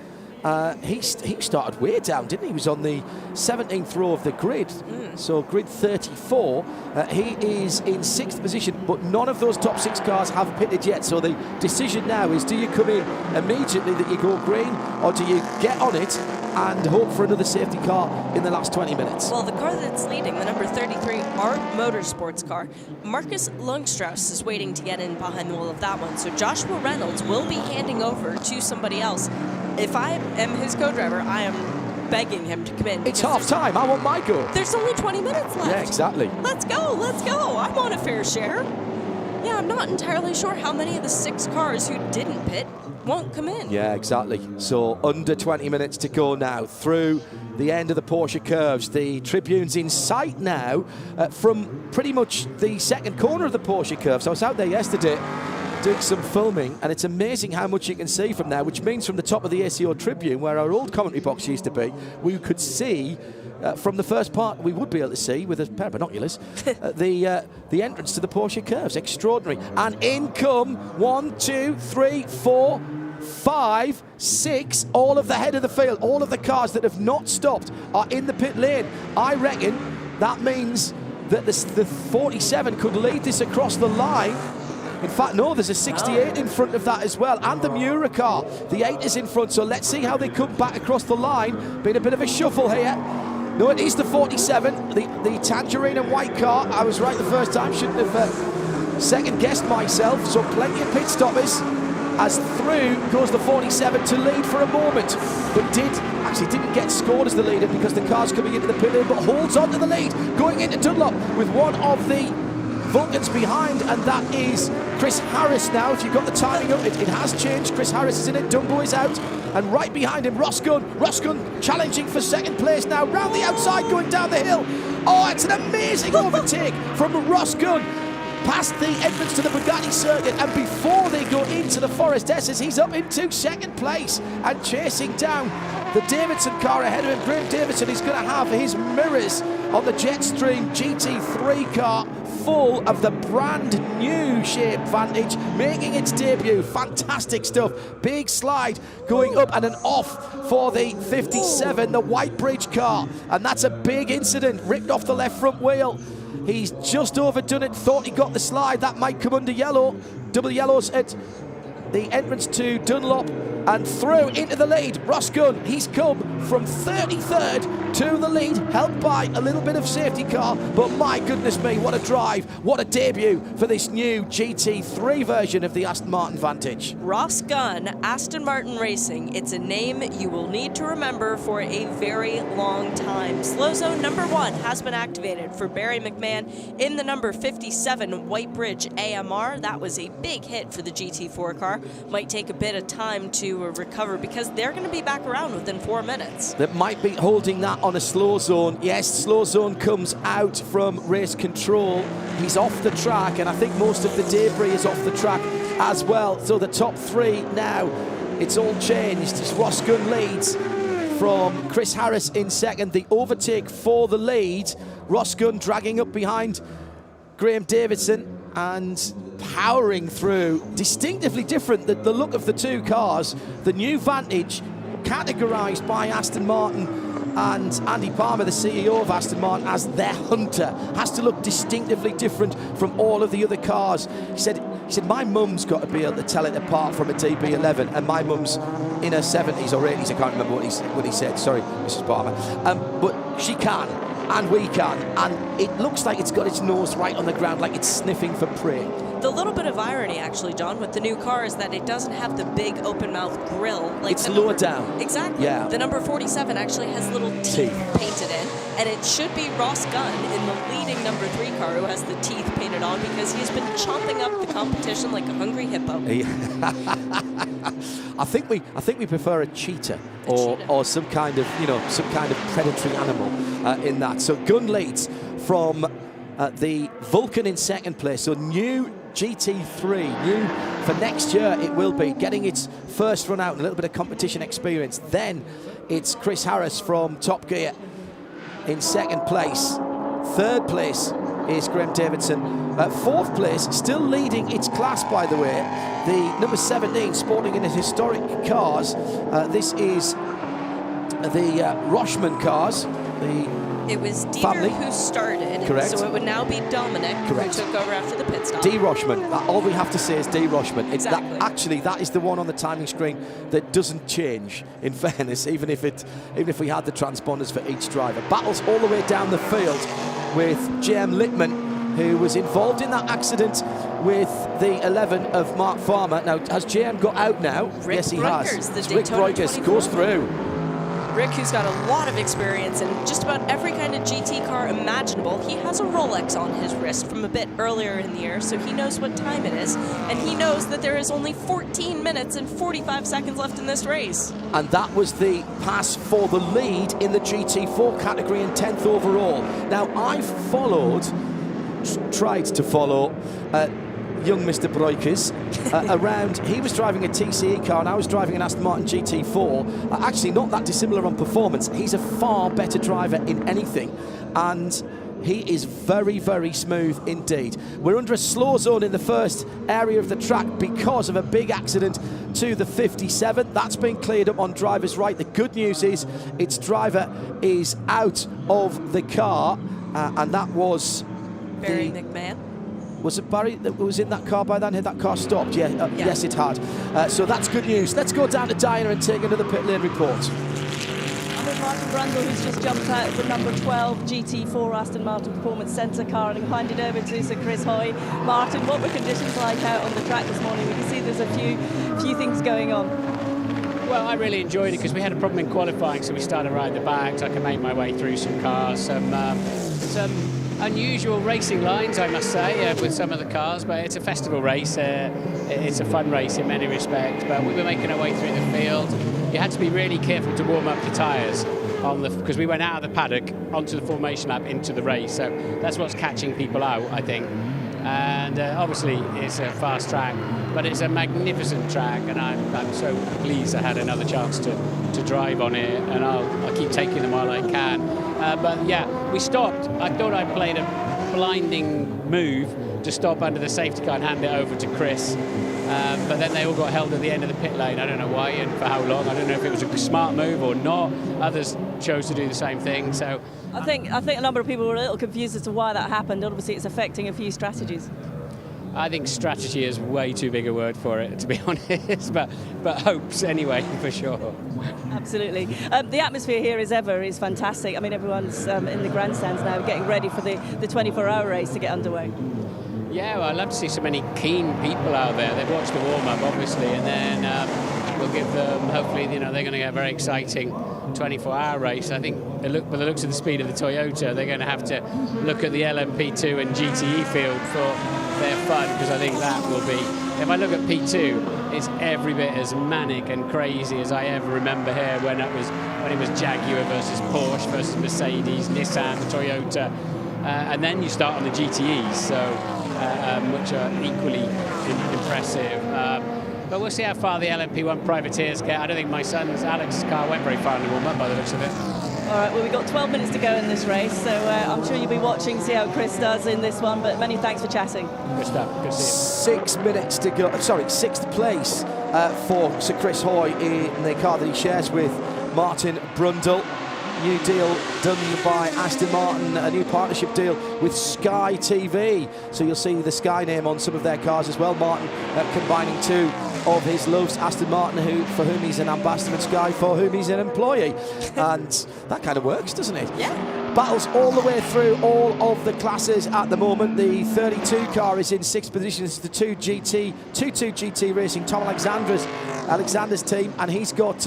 He started way down, didn't he? He was on the 17th row of the grid, so grid 34. He is in 6th position, but none of those top 6 cars have pitted yet. So the decision now is, do you come in immediately that you go green, or do you get on it and hope for another safety car in the last 20 minutes? Well, the car that's leading, the number 33 ARB Motorsports car, Marcus Lungstrauss is waiting to get in behind the wheel of that one. So Joshua Reynolds will be handing over to somebody else. If I am his co-driver, I am begging him to come in. It's half time. I want my go. There's only 20 minutes left. Yeah, exactly. Let's go. Let's go. I want a fair share. Yeah, I'm not entirely sure how many of the 6 cars who didn't pit won't come in. Yeah, exactly. So under 20 minutes to go now through the end of the Porsche curves. The tribune's in sight now from pretty much the second corner of the Porsche curves. I was out there yesterday doing some filming, and it's amazing how much you can see from there, which means from the top of the ACO Tribune, where our old commentary box used to be, we could see from the first part, we would be able to see with a pair of binoculars the entrance to the Porsche curves. Extraordinary. And in come 1, 2, 3, 4 5, 6, all of the head of the field, all of the cars that have not stopped are in the pit lane. I reckon that means that the 47 could lead this across the line. In fact, no, there's a 68 in front of that as well, and the Miura car. The 8 is in front, so let's see how they come back across the line. Been a bit of a shuffle here. No, it is the 47, the tangerine and white car. I was right the first time, shouldn't have second-guessed myself, so plenty of pit stoppers. As through goes the 47 to lead for a moment, but didn't get scored as the leader because the car's coming into the pit lane, but holds on to the lead, going into Dunlop with one of the Vulcans behind, and that is Chris Harris now. If you've got the timing up, it has changed. Chris Harris is in it, Dumbo is out, and right behind him, Ross Gunn challenging for second place now, round the outside, going down the hill. Oh, it's an amazing overtake from Ross Gunn. Past the entrance to the Bugatti circuit, and before they go into the Forest S's, he's up into second place and chasing down the Davidson car ahead of him. Graham Davidson is going to have his mirrors on the Jetstream GT3 car full of the brand new shape Vantage, making its debut. Fantastic stuff. Big slide going up and an off for the 57, the Whitebridge car, and that's a big incident. Ripped off the left front wheel. He's just overdone it, thought he got the slide. That might come under yellow. Double yellows at the entrance to Dunlop and through into the lead. Ross Gunn, he's come from 33rd to the lead, helped by a little bit of safety car, but my goodness me, what a drive, what a debut for this new GT3 version of the Aston Martin Vantage. Ross Gunn, Aston Martin Racing. It's a name you will need to remember for a very long time. Slow zone number 1 has been activated for Barry McMahon in the number 57 Whitebridge AMR. That was a big hit for the GT4 car. Might take a bit of time to recover because they're going to be back around within 4 minutes. That might be holding that on a slow zone. Yes, slow zone comes out from race control. He's off the track, and I think most of the debris is off the track as well. So the top 3 now, it's all changed. As Ross Gunn leads from Chris Harris in second. The overtake for the lead. Ross Gunn dragging up behind Graham Davidson and powering through. Distinctively different, the look of the two cars. The new Vantage, categorised by Aston Martin and Andy Palmer, the CEO of Aston Martin, as their hunter, has to look distinctively different from all of the other cars. He said, my mum's got to be able to tell it apart from a DB11, and my mum's in her 70s or 80s, I can't remember what he said, sorry, Mrs. Palmer. But she can, and we can, and it looks like it's got its nose right on the ground, like it's sniffing for prey. The little bit of irony, actually, John, with the new car is that it doesn't have the big open-mouth grille. Like it's lower down. Exactly. Yeah. The number 47 actually has little teeth painted in, and it should be Ross Gunn in the leading number 3 car who has the teeth painted on because he's been chomping up the competition like a hungry hippo. I think we prefer a cheetah or some kind of predatory animal in that. So Gunn leads from the Vulcan in second place. So new GT3, new for next year it will be, getting its first run out and a little bit of competition experience. Then it's Chris Harris from Top Gear in second place. Third place is Graham Davidson. Fourth place, still leading its class, by the way, the number 17, sporting in his historic cars. This is the Rochman cars. It was Dieter family who started, correct. So it would now be Dominic correct. who took over after the pit stop. D. Rochman. All we have to say is D. Rochman. Exactly. That is the one on the timing screen that doesn't change, in fairness, even if we had the transponders for each driver. Battles all the way down the field with JM Littman, who was involved in that accident with the 11 of Mark Farmer. Now, has JM got out now? Rick yes, he Breukers, has. Rick Breukers goes through. Rick, who's got a lot of experience in just about every kind of GT car imaginable. He has a Rolex on his wrist from a bit earlier in the year, so he knows what time it is, and he knows that there is only 14 minutes and 45 seconds left in this race. And that was the pass for the lead in the GT4 category and 10th overall. Now, I tried to follow young Mr. Breukers around. He was driving a TCE car and I was driving an Aston Martin GT4. Actually not that dissimilar on performance. He's a far better driver in anything, and He is very, very smooth indeed. We're under a slow zone in the first area of the track because of a big accident to the 57. That's been cleared up on driver's right. The good news is its driver is out of the car, and that was Barry McMahon. Was it Barry that was in that car by then? Had that car stopped? Yeah, yeah. Yes, it had. So that's good news. Let's go down to Diana and take another pit lane report. I'm with Martin Brundle, who's just jumped out of the number 12 GT4 Aston Martin Performance Centre car and handed over to Sir Chris Hoy. Martin, what were conditions like out on the track this morning? We can see there's a few things going on. Well, I really enjoyed it because we had a problem in qualifying, so we started right at the back, so I could make my way through some cars. Some unusual racing lines, I must say, with some of the cars, but it's a festival race. It's a fun race in many respects, but we were making our way through the field. You had to be really careful to warm up the tyres because we went out of the paddock onto the formation lap into the race, so that's what's catching people out, I think. And obviously it's a fast track, but it's a magnificent track, and I'm so pleased I had another chance to drive on it, and I'll keep taking them while I can. But yeah, we stopped. I thought I played a blinding move to stop under the safety car and hand it over to Chris. But then they all got held at the end of the pit lane. I don't know why and for how long. I don't know if it was a smart move or not. Others chose to do the same thing. So I think a number of people were a little confused as to why that happened. Obviously, it's affecting a few strategies. I think strategy is way too big a word for it, to be honest, but hopes anyway, for sure. Absolutely. The atmosphere here is fantastic. I mean, everyone's in the grandstands now getting ready for the 24-hour race to get underway. Yeah, well, I'd love to see so many keen people out there. They've watched the warm-up, obviously, and then we'll give them, hopefully, they're going to get a very exciting 24-hour race. I think, by the looks of the speed of the Toyota, they're going to have to look at the LMP2 and GTE field for their fun, because I think that will be... If I look at P2, it's every bit as manic and crazy as I ever remember here when it was Jaguar versus Porsche versus Mercedes, Nissan, Toyota, and then you start on the GTEs, which are equally impressive. But we'll see how far the LMP1 privateers get. I don't think my son's Alex's car went very far in the warm-up by the looks of it. All right, well, we've got 12 minutes to go in this race, so I'm sure you'll be watching, see how Chris does in this one, but many thanks for chatting. Good stuff, good to see you. 6 minutes to go, sixth place for Sir Chris Hoy in the car that he shares with Martin Brundle. New deal done by Aston Martin, a new partnership deal with Sky TV. So you'll see the Sky name on some of their cars as well. Martin combining two of his loves, Aston Martin, for whom he's an ambassador, and Sky, for whom he's an employee. And that kind of works, doesn't it? Yeah. Battles all the way through all of the classes at the moment. The 32 car is in 6th position. It's the 22 GT Racing, Tom Alexander's team, and he's got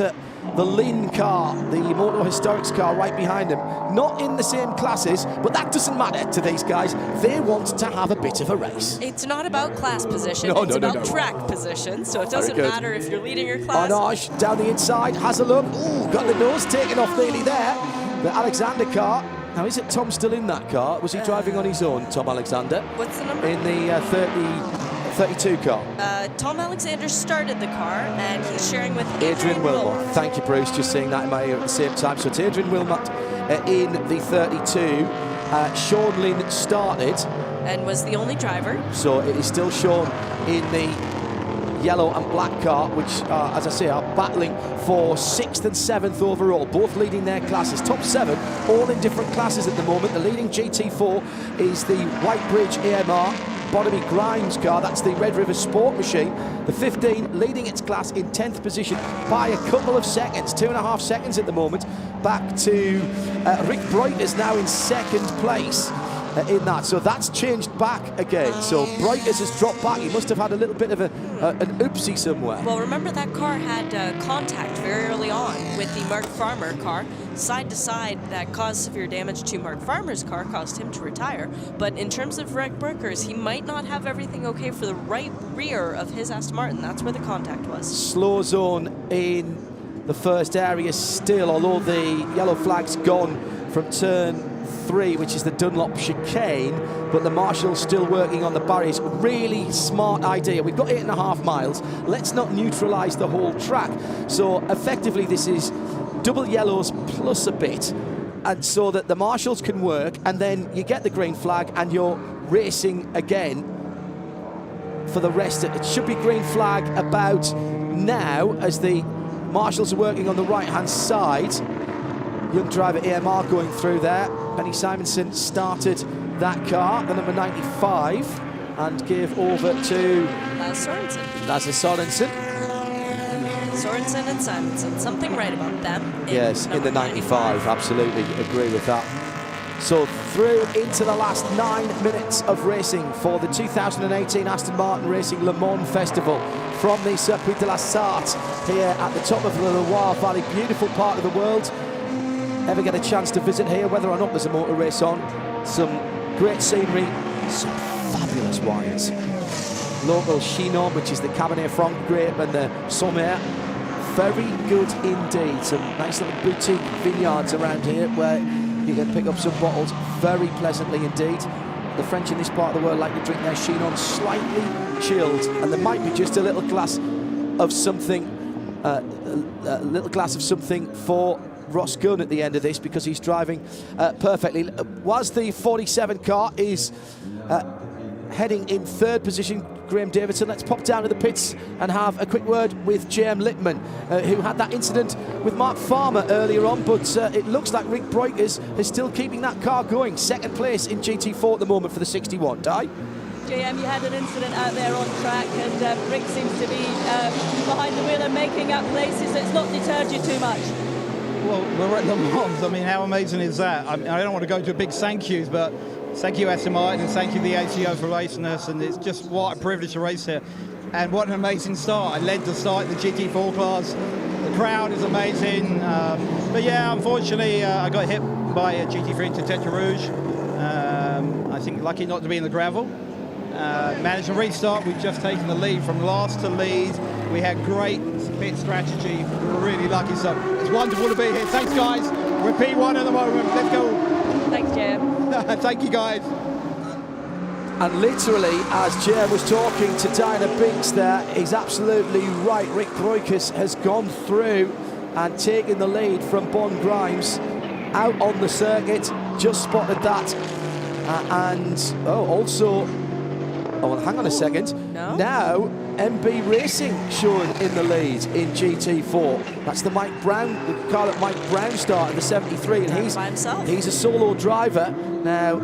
the Lynn car, the Moto Historics car, right behind him. Not in the same classes, but that doesn't matter to these guys. They want to have a bit of a race. It's not about class position, it's about track position, so it doesn't matter if you're leading your class. Arnage down the inside, has a look. Ooh, got the nose taken off nearly there. The Alexander car. Now, is it Tom still in that car? Was he driving on his own, Tom Alexander? What's the number? In the 32 car. Tom Alexander started the car, and he's sharing with Adrian Wilmot. Thank you, Bruce. Just seeing that in my ear at the same time. So it's Adrian Wilmot in the 32. Sean Lynn started. And was the only driver. So it is still Sean in the yellow and black car, which, as I say, are battling for 6th and 7th overall, both leading their classes. Top 7, all in different classes at the moment. The leading GT4 is the Whitebridge AMR Bottomie Grimes car. That's the Red River Sport Machine. The 15 leading its class in 10th position by a couple of seconds, 2.5 seconds at the moment. Back to Rick Breuters now in 2nd place. In that, so that's changed back again. So Breuters has dropped back. He must have had a little bit of an oopsie somewhere. Well, remember that car had contact very early on with the Mark Farmer car, side to side, that caused severe damage to Mark Farmer's car, caused him to retire. But in terms of Rick Breuters, he might not have everything okay for the right rear of his Aston Martin. That's where the contact was. Slow zone in the first area still, although the yellow flag's gone from turn 3, which is the Dunlop chicane, but the marshal's still working on the barriers. Really smart idea. We've got 8.5 miles. Let's not neutralise the whole track. So effectively this is double yellows plus a bit. and so that the marshals can work, and then you get the green flag and you're racing again for the rest. It should be green flag about now as the marshals are working on the right-hand side. Young driver AMR going through there. Penny Simonson started that car, the number 95, and gave over to Lasse Sorensen. Lasse Sorensen. Sorensen and Simonson, something right about them. Yes, in the 95, absolutely agree with that. So through into the last 9 minutes of racing for the 2018 Aston Martin Racing Le Mans Festival from the Circuit de la Sarthe here at the top of the Loire Valley. Beautiful part of the world. Ever get a chance to visit here, whether or not there's a motor race on, some great scenery, some fabulous wines. Local Chinon, which is the Cabernet Franc grape, and the Sommer. Very good indeed. Some nice little boutique vineyards around here where you can pick up some bottles very pleasantly indeed. The French in this part of the world like to drink their Chinon slightly chilled, and there might be just a little glass of something, for Ross Gunn at the end of this, because he's driving perfectly. Whilst the 47 car is heading in third position, Graham Davidson, let's pop down to the pits and have a quick word with J.M. Lippmann, who had that incident with Mark Farmer earlier on, but it looks like Rick Breukers is still keeping that car going. Second place in GT4 at the moment for the 61. Di? JM, you had an incident out there on track, and Rick seems to be behind the wheel and making up places. It's not deterred you too much. Well, we're at Le Mans. I mean, how amazing is that? I don't want to go to big thank yous, but thank you, Aston Martin, and thank you, the ACO, for racing us. And it's just what a privilege to race here. And what an amazing start. I led the start in the GT4 class. The crowd is amazing. But yeah, unfortunately, I got hit by a GT3 into Tete Rouge. I think lucky not to be in the gravel. Managed to restart. We've just taken the lead from last to lead. We had great pit strategy. We were really lucky. So it's wonderful to be here. Thanks, guys. We're P1 at the moment. Let's go. Thanks, JM. Thank you, guys. And literally, as Jay was talking to Diana Binks there, he's absolutely right. Rick Breukers has gone through and taken the lead from Bon Grimes out on the circuit. Just spotted that. Well, hang on a second. No. Now, MB Racing showing in the lead in GT4. That's the Mike Brown, the car that Mike Brown started, the 73, and he's by himself. He's a solo driver. Now,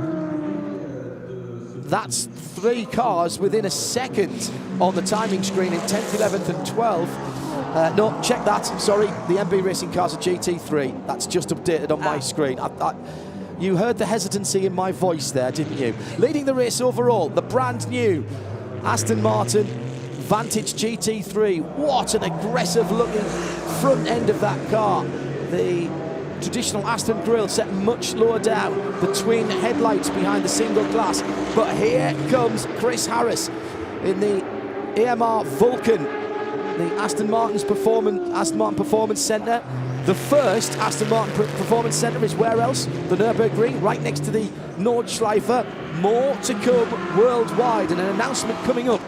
that's 3 cars within a second on the timing screen in 10th, 11th and 12th. No, check that, sorry, the MB Racing cars are GT3. That's just updated on my screen. You heard the hesitancy in my voice there, didn't you? Leading the race overall, the brand new Aston Martin Vantage GT3. What an aggressive looking front end of that car. The traditional Aston grille set much lower down, the twin headlights behind the single glass. But here comes Chris Harris in the AMR Vulcan, the Aston Martin Performance Centre. The first Aston Martin Performance Centre is where else? The Nürburgring, right next to the Nordschleife. More to come worldwide, and an announcement coming up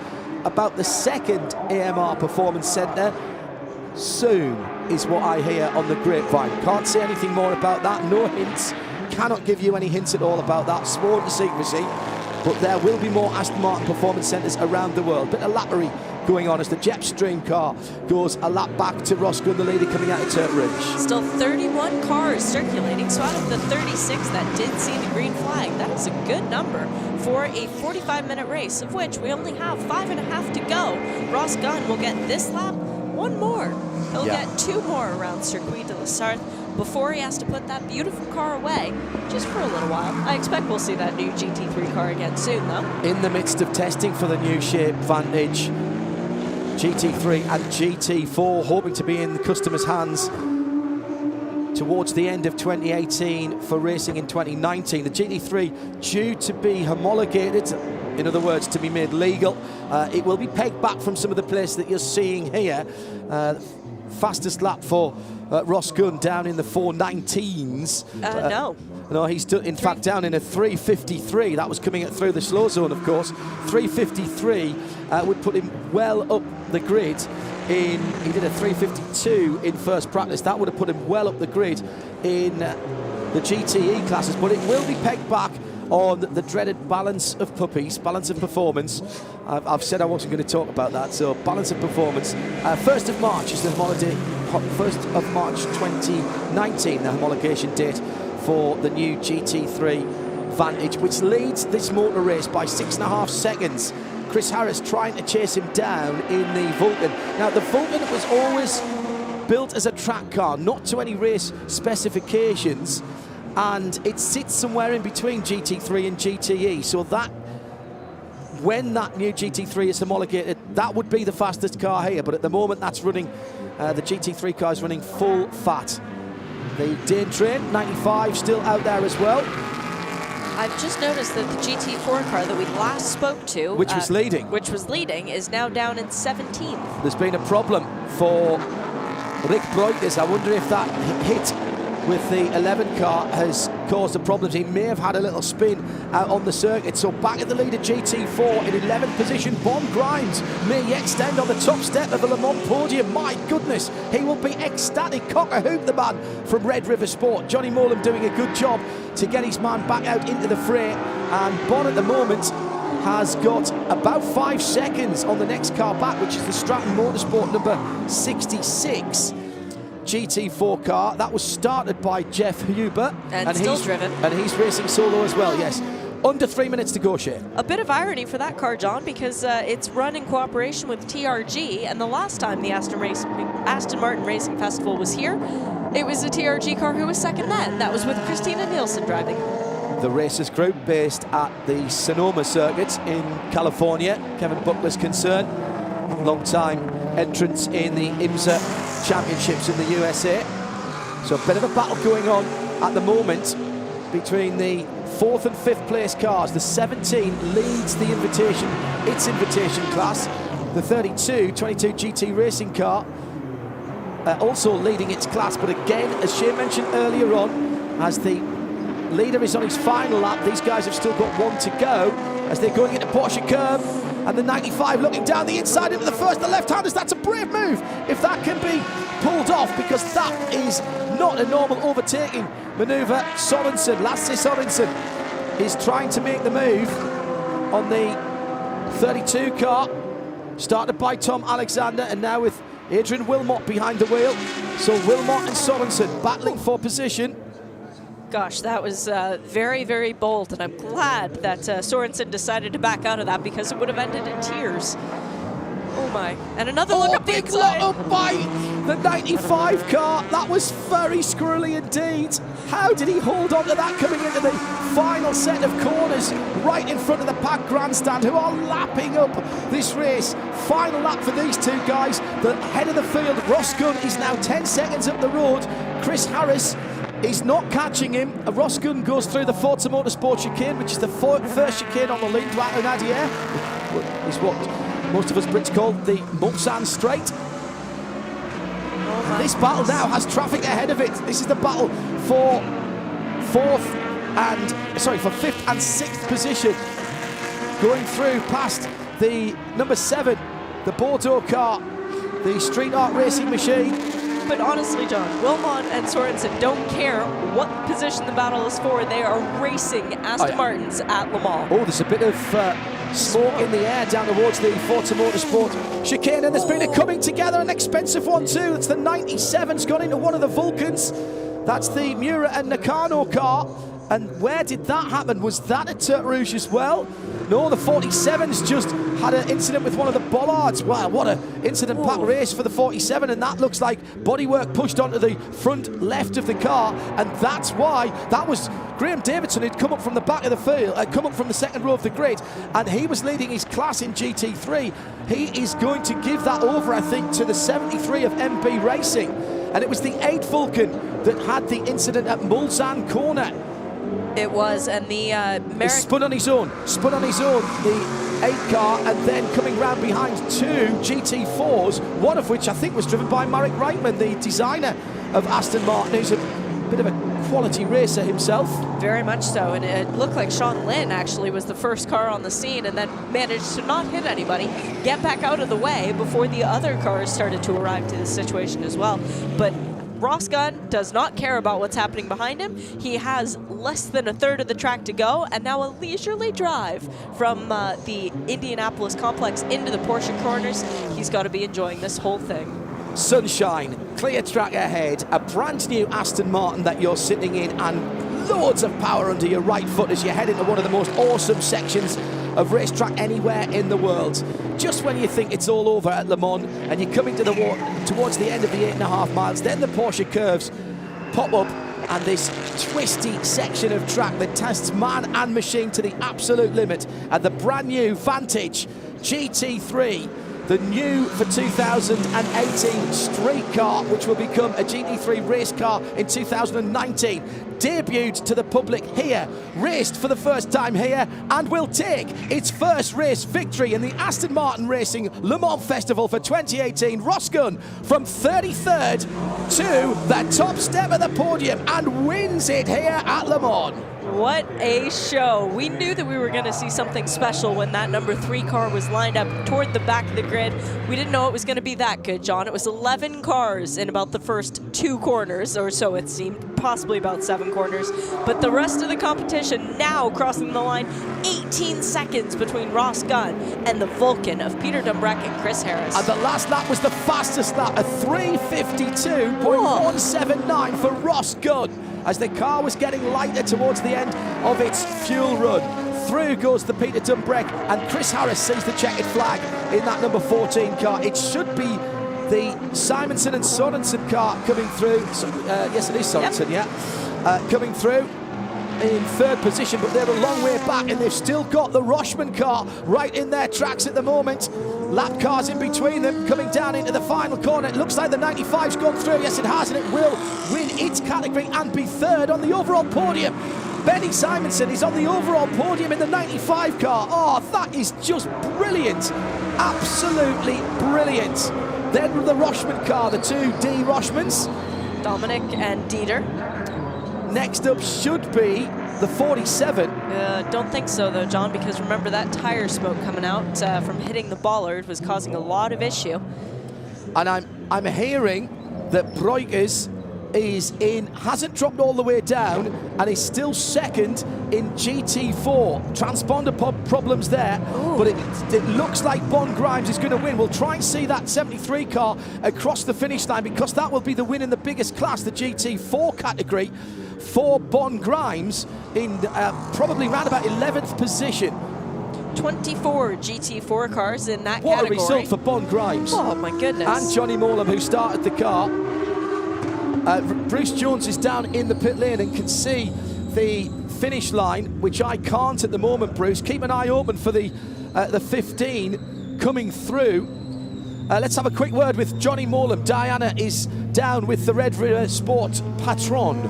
about the second AMR Performance Centre soon, is what I hear on the grapevine. Can't say anything more about that, no hints. Cannot give you any hints at all about that, sworn to secrecy. But there will be more Aston Martin Performance Centres around the world. Bit of lappery going on as the Jetstream car goes a lap back to Ross Gunn, the leader, coming out of Turtle Ridge. Still 31 cars circulating, so out of the 36 that did see the green flag, that is a good number for a 45-minute race, of which we only have 5.5 to go. Ross Gunn will get this lap, 1 more. He'll get 2 more around Circuit de la Sarthe before he has to put that beautiful car away, just for a little while. I expect we'll see that new GT3 car again soon, though. In the midst of testing for the new shape Vantage GT3 and GT4, hoping to be in the customers' hands towards the end of 2018 for racing in 2019. The GT3 due to be homologated, in other words, to be made legal. It will be pegged back from some of the places that you're seeing here. Fastest lap for Ross Gunn down in the 4:19s. No, he's in fact down in a 3:53. That was coming through the slow zone, of course. 3:53 would put him well up the grid. He did a 3:52 in first practice. That would have put him well up the grid in the GTE classes, but it will be pegged back on the dreaded balance of puppies, balance of performance. I've said I wasn't going to talk about that, so balance of performance. 1st of March is the holiday, 1st of March 2019, the homologation date for the new GT3 Vantage, which leads this motor race by 6.5 seconds. Chris Harris trying to chase him down in the Vulcan. Now, the Vulcan was always built as a track car, not to any race specifications, and it sits somewhere in between GT3 and GTE, so that when that new GT3 is homologated, that would be the fastest car here, but at the moment that's running, the GT3 car is running full fat. The Dane Train 95 still out there as well. I've just noticed that the GT4 car that we last spoke to, which was leading, is now down in 17th. There's been a problem for Rick Breukers. I wonder if that hit with the 11 car has caused the problems. He may have had a little spin out on the circuit. So back at the lead of GT4 in 11th position, Bon Grimes may yet stand on the top step of the Le Mans podium. My goodness, he will be ecstatic. Cock-a-hoop, the man from Red River Sport. Johnny Molam doing a good job to get his man back out into the fray. And Bon at the moment has got about 5 seconds on the next car back, which is the Stratton Motorsport number 66. GT4 car that was started by Jeff Huber, and still driven, and he's racing solo as well. Yes, under 3 minutes to go, Shane. A bit of irony for that car, John, because it's run in cooperation with TRG, and the last time the Aston Martin Racing Festival was here, it was a TRG car who was second then. That was with Christina Nielsen driving. The Racers Group, based at the Sonoma circuit in California. Kevin Buckler's concern, long-time entrance in the IMSA Championships in the USA. So a bit of a battle going on at the moment between the 4th and 5th place cars. The 17 leads the its invitation class. The 22 GT Racing car also leading its class, but again, as Shane mentioned earlier on, as the leader is on his final lap, these guys have still got one to go as they're going into Porsche curb. And the 95 looking down the inside into the first, the left-handers. That's a brave move if that can be pulled off, because that is not a normal overtaking manoeuvre. Sorensen, Lasse Sorensen, is trying to make the move on the 32 car, started by Tom Alexander, and now with Adrian Wilmot behind the wheel. So Wilmot and Sorensen battling for position. Gosh, that was very, very bold, and I'm glad that Sorensen decided to back out of that, because it would have ended in tears. Oh my. And another look up the inside. Big by the 95 car. That was very squirrely indeed. How did he hold on to that coming into the final set of corners right in front of the packed grandstand, who are lapping up this race? Final lap for these two guys. The head of the field, Ross Gunn, is now 10 seconds up the road. Chris Harris is not catching him. Ross Gunn goes through the Forza Motorsport chicane, which is the first chicane on the ligne droite en arrière. Is what most of us Brits call the Mulsanne Straight. This battle now has traffic ahead of it. This is the battle for 5th and 6th position. Going through past the number 7, the Bordeaux car, the Street Art Racing Machine. But honestly, John, Wilmot and Sorensen don't care what position the battle is for. They are racing Aston Martins at Le Mans. Oh, there's a bit of smoke in the air down towards the Forza Motorsport chicane, and there's been a coming together, an expensive one too. It's the 97's gone into one of the Vulcans. That's the Miura and Nakano car. And where did that happen? Was that at Tertre Rouge as well? No, the 47's just had an incident with one of the bollards. Wow, what an incident-packed race for the 47, and that looks like bodywork pushed onto the front left of the car, and that's why that was Graham Davidson who'd come up from the back of the field, come up from the second row of the grid, and he was leading his class in GT3. He is going to give that over, I think, to the 73 of MB Racing, and it was the 8 Vulcan that had the incident at Mulsanne Corner. It was, and the he spun on his own, the 8 car, and then coming round behind 2 GT4s, one of which I think was driven by Marek Reitman, the designer of Aston Martin, who's a bit of a quality racer himself. Very much so, and it looked like Sean Lynn actually was the first car on the scene, and then managed to not hit anybody, get back out of the way before the other cars started to arrive to the situation as well. But Ross Gunn does not care about what's happening behind him. He has less than a third of the track to go, and now a leisurely drive from the Indianapolis complex into the Porsche corners. He's got to be enjoying this whole thing. Sunshine, clear track ahead, a brand new Aston Martin that you're sitting in, and loads of power under your right foot as you head into one of the most awesome sections of racetrack anywhere in the world. Just when you think it's all over at Le Mans and you're coming to towards the end of the 8.5 miles, then the Porsche curves pop up and this twisty section of track that tests man and machine to the absolute limit at the brand new Vantage GT3, the new for 2018 street car, which will become a GT3 race car in 2019. Debuted to the public here, raced for the first time here, and will take its first race victory in the Aston Martin Racing Le Mans Festival for 2018. Ross Gunn from 33rd to the top step of the podium and wins it here at Le Mans. What a show. We knew that we were going to see something special when that number 3 car was lined up toward the back of the grid. We didn't know it was going to be that good, John. It was 11 cars in about the first 2 corners, or so it seemed, possibly about 7 corners. But the rest of the competition now crossing the line, 18 seconds between Ross Gunn and the Vulcan of Peter Dumbreck and Chris Harris. And the last lap was the fastest lap, a 3:52.179 for Ross Gunn, as the car was getting lighter towards the end of its fuel run. Through goes the Peter Dumbreck, and Chris Harris sees the checkered flag in that number 14 car. It should be the Simonsen and Sorensen car coming through. Yes, it is Sorensen, yep. Coming through in 3rd position, but they're a long way back, and they've still got the Rochman car right in their tracks at the moment. Lap cars in between them, coming down into the final corner. It looks like the 95's gone through. Yes, it has, and it will win its category and be 3rd on the overall podium. Benny Simonsen is on the overall podium in the 95 car. Oh, that is just brilliant. Absolutely brilliant. Then the Rochman car, the 2 D Rochmans. Dominic and Dieter. Next up should be the 47. Don't think so, though, John, because remember that tire smoke coming out from hitting the bollard was causing a lot of issue. And I'm hearing that Breukers hasn't dropped all the way down and is still 2nd in GT4. Transponder problems there. Ooh. But it looks like Bon Grimes is going to win. We'll try and see that 73 car across the finish line, because that will be the win in the biggest class, the GT4 category, for Bon Grimes in probably round about 11th position. 24 GT4 cars in that what category. What a result for Bon Grimes. Oh, my goodness. And Johnny Morlam, who started the car. Bruce Jones is down in the pit lane and can see the finish line, which I can't at the moment, Bruce. Keep an eye open for the 15 coming through. Let's have a quick word with Johnny Morlam. Diana is down with the Red River Sport Patron.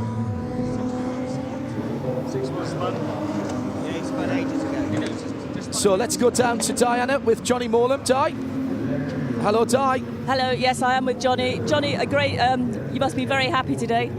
So let's go down to Diana with Johnny Morlam. Di? Hello, Di. Hello, yes, I am with Johnny. Johnny, a great, you must be very happy today.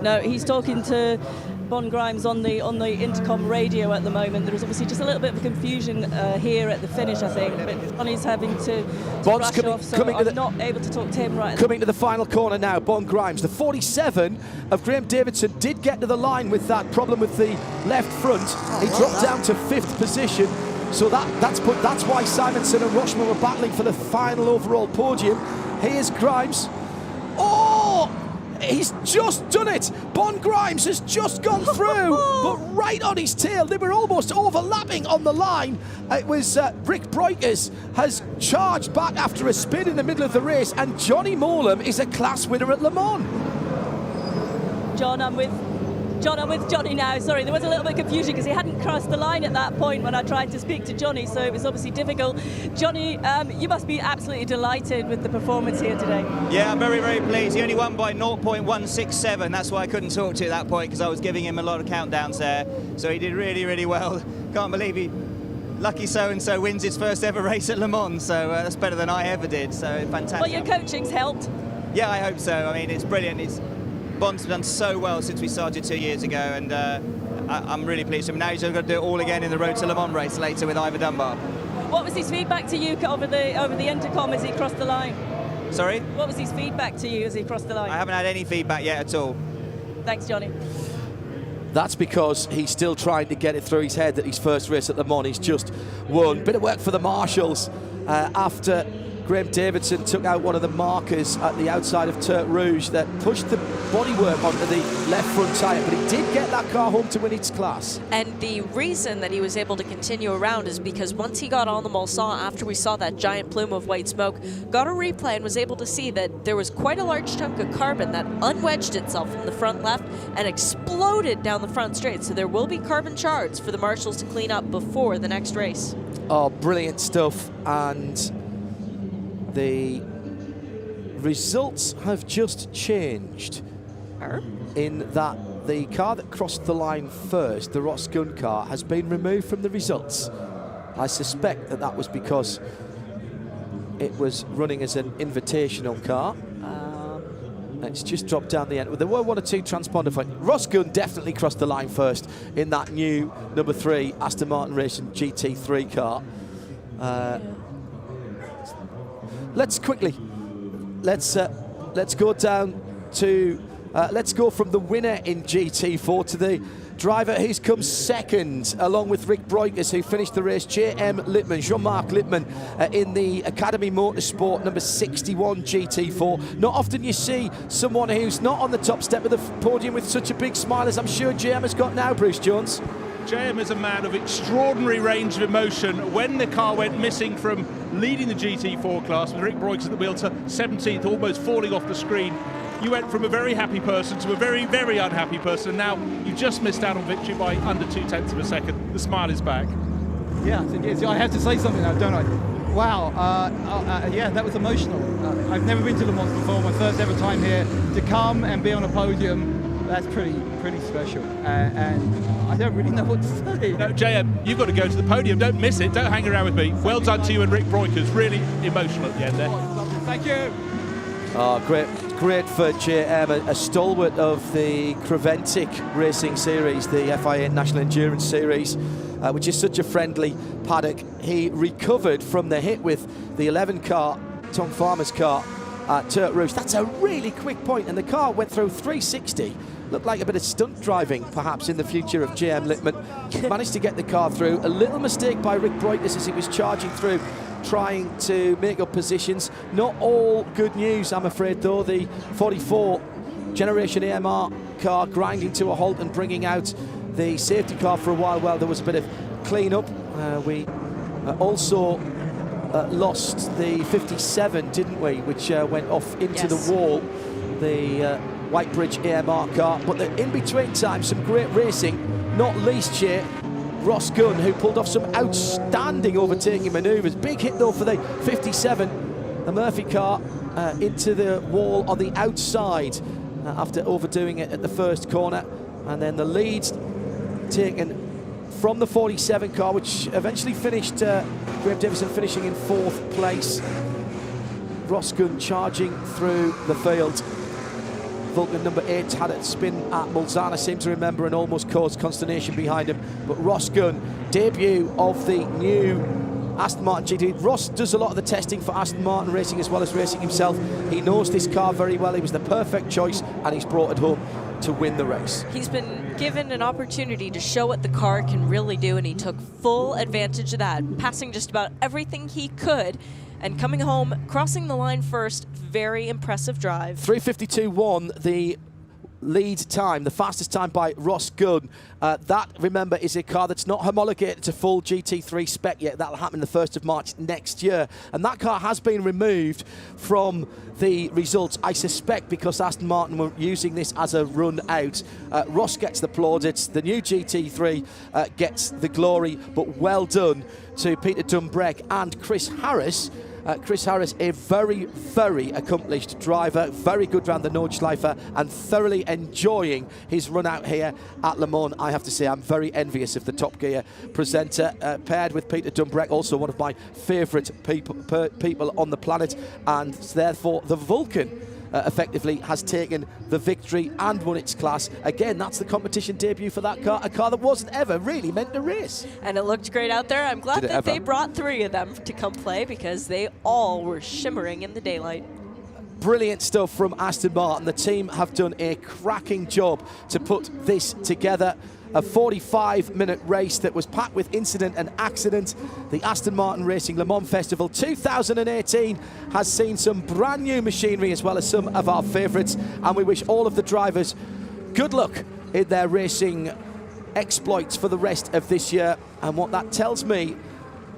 No, he's talking to Bon Grimes on the intercom radio at the moment. There is obviously just a little bit of confusion here at the finish, I think. But Johnny's having to brush off, so I'm not able to talk to him right now. Coming to the final corner now, Bon Grimes. The 47 of Graham Davidson did get to the line with that problem with the left front. He dropped down to 5th position. So that's why Simonsen and Rochman were battling for the final overall podium. Here's Grimes. Oh! He's just done it. Bon Grimes has just gone through, but right on his tail. They were almost overlapping on the line. It was Rick Breukers has charged back after a spin in the middle of the race, and Johnny Morlam is a class winner at Le Mans. John, I'm with Johnny now. Sorry, there was a little bit of confusion because he hadn't crossed the line at that point when I tried to speak to Johnny, so it was obviously difficult. Johnny, you must be absolutely delighted with the performance here today. Yeah, I'm very, very pleased. He only won by 0.167. That's why I couldn't talk to you at that point, because I was giving him a lot of countdowns there. So he did really, really well. Can't believe lucky so-and-so wins his first ever race at Le Mans, so that's better than I ever did, so fantastic. Well, your coaching's helped. Yeah, I hope so. I mean, it's brilliant. Bond's done so well since we started 2 years ago, and I'm really pleased with him. Now he's going to do it all again in the Road to Le Mans race later with Ivor Dunbar. What was his feedback to you over the intercom as he crossed the line? Sorry? What was his feedback to you as he crossed the line? I haven't had any feedback yet at all. Thanks, Johnny. That's because he's still trying to get it through his head that his first race at Le Mans he's just won. Bit of work for the marshals after Graham Davidson took out one of the markers at the outside of Turk Rouge that pushed the bodywork onto the left front tyre, but he did get that car home to win its class. And the reason that he was able to continue around is because once he got on the Mulsanne, after we saw that giant plume of white smoke, got a replay and was able to see that there was quite a large chunk of carbon that unwedged itself from the front left and exploded down the front straight. So there will be carbon shards for the marshals to clean up before the next race. Oh, brilliant stuff. And the results have just changed in that the car that crossed the line first, the Ross Gunn car, has been removed from the results. I suspect that that was because it was running as an invitational car. It's just dropped down the end. There were 1 or 2 transponder fights. Ross Gunn definitely crossed the line first in that new number 3 Aston Martin Racing GT3 car. Let's go down to let's go from the winner in GT4 to the driver who's come second, along with Rick Breukers, who finished the race, Jean-Marc Lippmann, in the Academy Motorsport number 61 GT4. Not often you see someone who's not on the top step of the podium with such a big smile as I'm sure JM has got now, Bruce Jones. JM is a man of extraordinary range of emotion. When the car went missing from leading the GT4 class with Rick Breukers at the wheel to 17th, almost falling off the screen, you went from a very happy person to a very, very unhappy person. Now you just missed out on victory by under 0.2 of a second. The smile is back. Yeah, I have to say something now, don't I? Wow, yeah, that was emotional. I've never been to Le Mans before. My first ever time here. To come and be on a podium, that's pretty special. And I don't really know what to say. No, JM, you've got to go to the podium. Don't miss it. Don't hang around with me. Well done to you and Rick Breukers. Really emotional at the end there. Thank you. Oh, great for JM, a stalwart of the Creventic Racing Series, the FIA National Endurance Series, which is such a friendly paddock. He recovered from the hit with the 11 car, Tom Farmer's car, at Turk Rouge. That's a really quick point, and the car went through 360. Looked like a bit of stunt driving, perhaps, in the future of JM Lippmann. Managed to get the car through. A little mistake by Rick Breukers as he was charging through, trying to make up positions. Not all good news, I'm afraid, though. The 44 generation AMR car grinding to a halt and bringing out the safety car for a while. Well, there was a bit of clean-up. We also lost the 57, didn't we, which went off into the wall, the Whitebridge AMR car. But the in-between time, some great racing, not least here, Ross Gunn, who pulled off some outstanding overtaking manoeuvres. Big hit, though, for the 57, the Murphy car, into the wall on the outside after overdoing it at the first corner. And then the lead taken from the 47 car, which eventually finished, Graham Davison finishing in 4th place. Ross Gunn charging through the field. Vulcan number 8 had a spin at Mulsanne, I seem to remember, and almost caused consternation behind him. But Ross Gunn, debut of the new Aston Martin GT3. Ross does a lot of the testing for Aston Martin Racing as well as racing himself. He knows this car very well. He was the perfect choice, and he's brought it home to win the race. He's been given an opportunity to show what the car can really do, and he took full advantage of that, passing just about everything he could and coming home, crossing the line first. Very impressive drive. 3:52.1, the lead time, the fastest time by Ross Gunn. That, remember, is a car that's not homologated to full GT3 spec yet. That'll happen the 1st of March next year. And that car has been removed from the results, I suspect, because Aston Martin were using this as a run out. Ross gets the plaudits. The new GT3 gets the glory, but well done to Peter Dumbreck and Chris Harris. Chris Harris, a very, very accomplished driver, very good round the Nordschleife, and thoroughly enjoying his run out here at Le Mans. I have to say, I'm very envious of the Top Gear presenter, paired with Peter Dumbreck, also one of my favourite people on the planet, and therefore the Vulcan effectively has taken the victory and won its class. Again, that's the competition debut for that car, a car that wasn't ever really meant to race. And it looked great out there. I'm glad that they brought 3 of them to come play, because they all were shimmering in the daylight. Brilliant stuff from Aston Martin. The team have done a cracking job to put this together. A 45-minute race that was packed with incident and accident. The Aston Martin Racing Le Mans Festival 2018 has seen some brand new machinery as well as some of our favourites, and we wish all of the drivers good luck in their racing exploits for the rest of this year. And what that tells me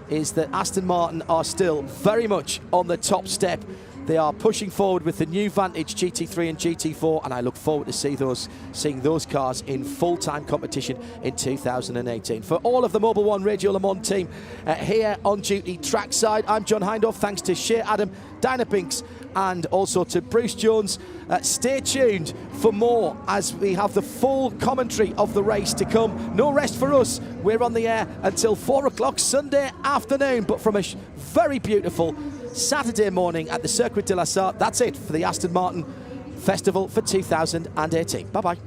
is that Aston Martin are still very much on the top step. They are pushing forward with the new Vantage GT3 and GT4, and I look forward to seeing those cars in full-time competition in 2018. For all of the Mobil 1 Radio Le Mans team here on duty trackside, I'm John Hindhaugh. Thanks to Shea Adam, Dinah Binks, and also to Bruce Jones. Stay tuned for more as we have the full commentary of the race to come. No rest for us. We're on the air until 4 o'clock Sunday afternoon, but from a very beautiful Saturday morning at the Circuit de la Sarthe. That's it for the Aston Martin Festival for 2018. Bye-bye.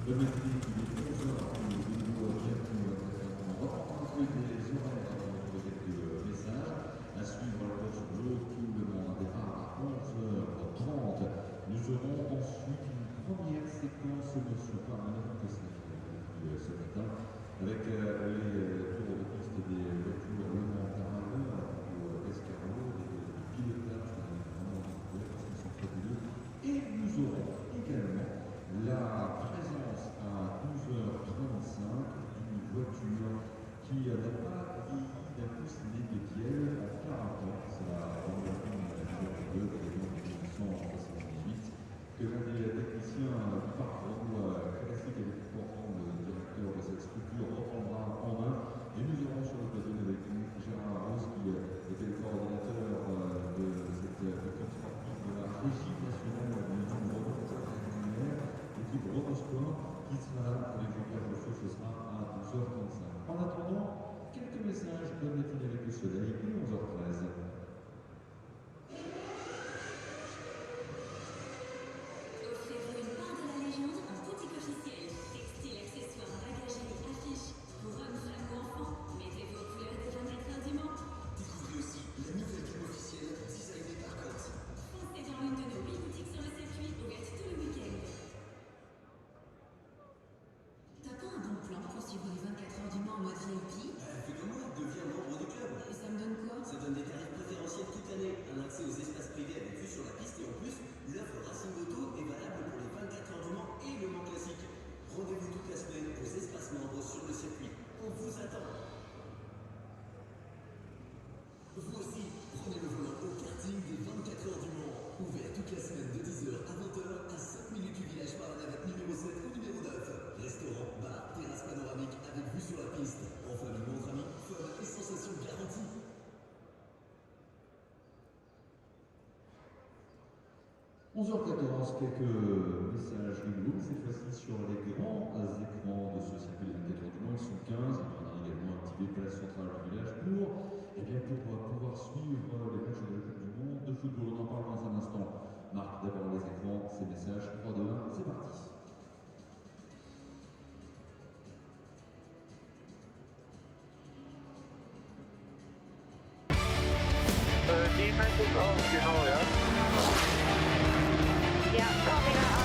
Le mercredi, il est 11h, le vidéo directement on va rencontrer des horaires avec quelques messages. À suivre la course bleue, tout le monde départ à 11h30. Nous aurons ensuite une première séquence sur Paramount ce matin avec les tours de piste des voitures Le Mans Tarare pour Escargot, des pilotages vraiment parce qu'ils sont fabuleux. Et nous aurons également la présence à 12h35 d'une voiture qui n'a pas vieilli d'un coup ciné de Kiel en 40 ans. C'est la Formule 1 de 1978 que l'un des techniciens du parcours classique avec le directeur de cette structure reprendra en main. Et nous aurons sur le plateau avec nous Gérard Rose qui était le coordinateur de cette équipe sportive de la Régie nationale de l'Union l'équipe Robosport qui sera là avec Jean-Pierre Rousseau, ce sera à 12h35. En attendant, quelques messages de matinée avec le soleil et 11h13. Offrez-vous une part de la légende en boutique officielle. Textile, accessoires, bagagerie, affiches. Pour hommes, femmes ou enfants, mettez-vous aux couleurs des 24 heures du Mans. Découvrez aussi la nouvelle gamme officielle designée par Colt. Foncez dans l'une de nos 8 boutiques sur le circuit, ouvertes tous les week-ends. T'as pas un bon plan pour suivre les 24 heures du Mans en mode VIP? Fais comme moi, deviens membre du club. Et ça me donne quoi? Ça donne des tarifs préférentiels toute l'année, un accès aux espaces privés avec vue sur la piste et en plus, l'offre Racing Auto est valable pour les 24 heures du Mans et le Mans classique. Rendez-vous toute la semaine aux espaces membres sur le circuit. On vous attend. Vous aussi, prenez le volant au karting des 24 heures du Mans. Ouvert toute la semaine de 10h à 20h à 5 minutes du village par la navette numéro 7 ou numéro 9. Restaurant, bar, terrasse panoramique avec vue sur la piste. En famille ou entre amis, fun et sensations garanties. 11h14, quelques messages de nous, cette fois-ci sur les grands écrans de ce circuit des 24 heures du Mans. Ils sont 15, on a également activé place centrale du village pour pouvoir suivre les matchs de la Coupe du Monde de football. On en parle dans un instant. Marc, d'abord les écrans, ces messages, 3, 2, 1, c'est parti. Defensive, oh, you know, yeah? Yeah, copy that.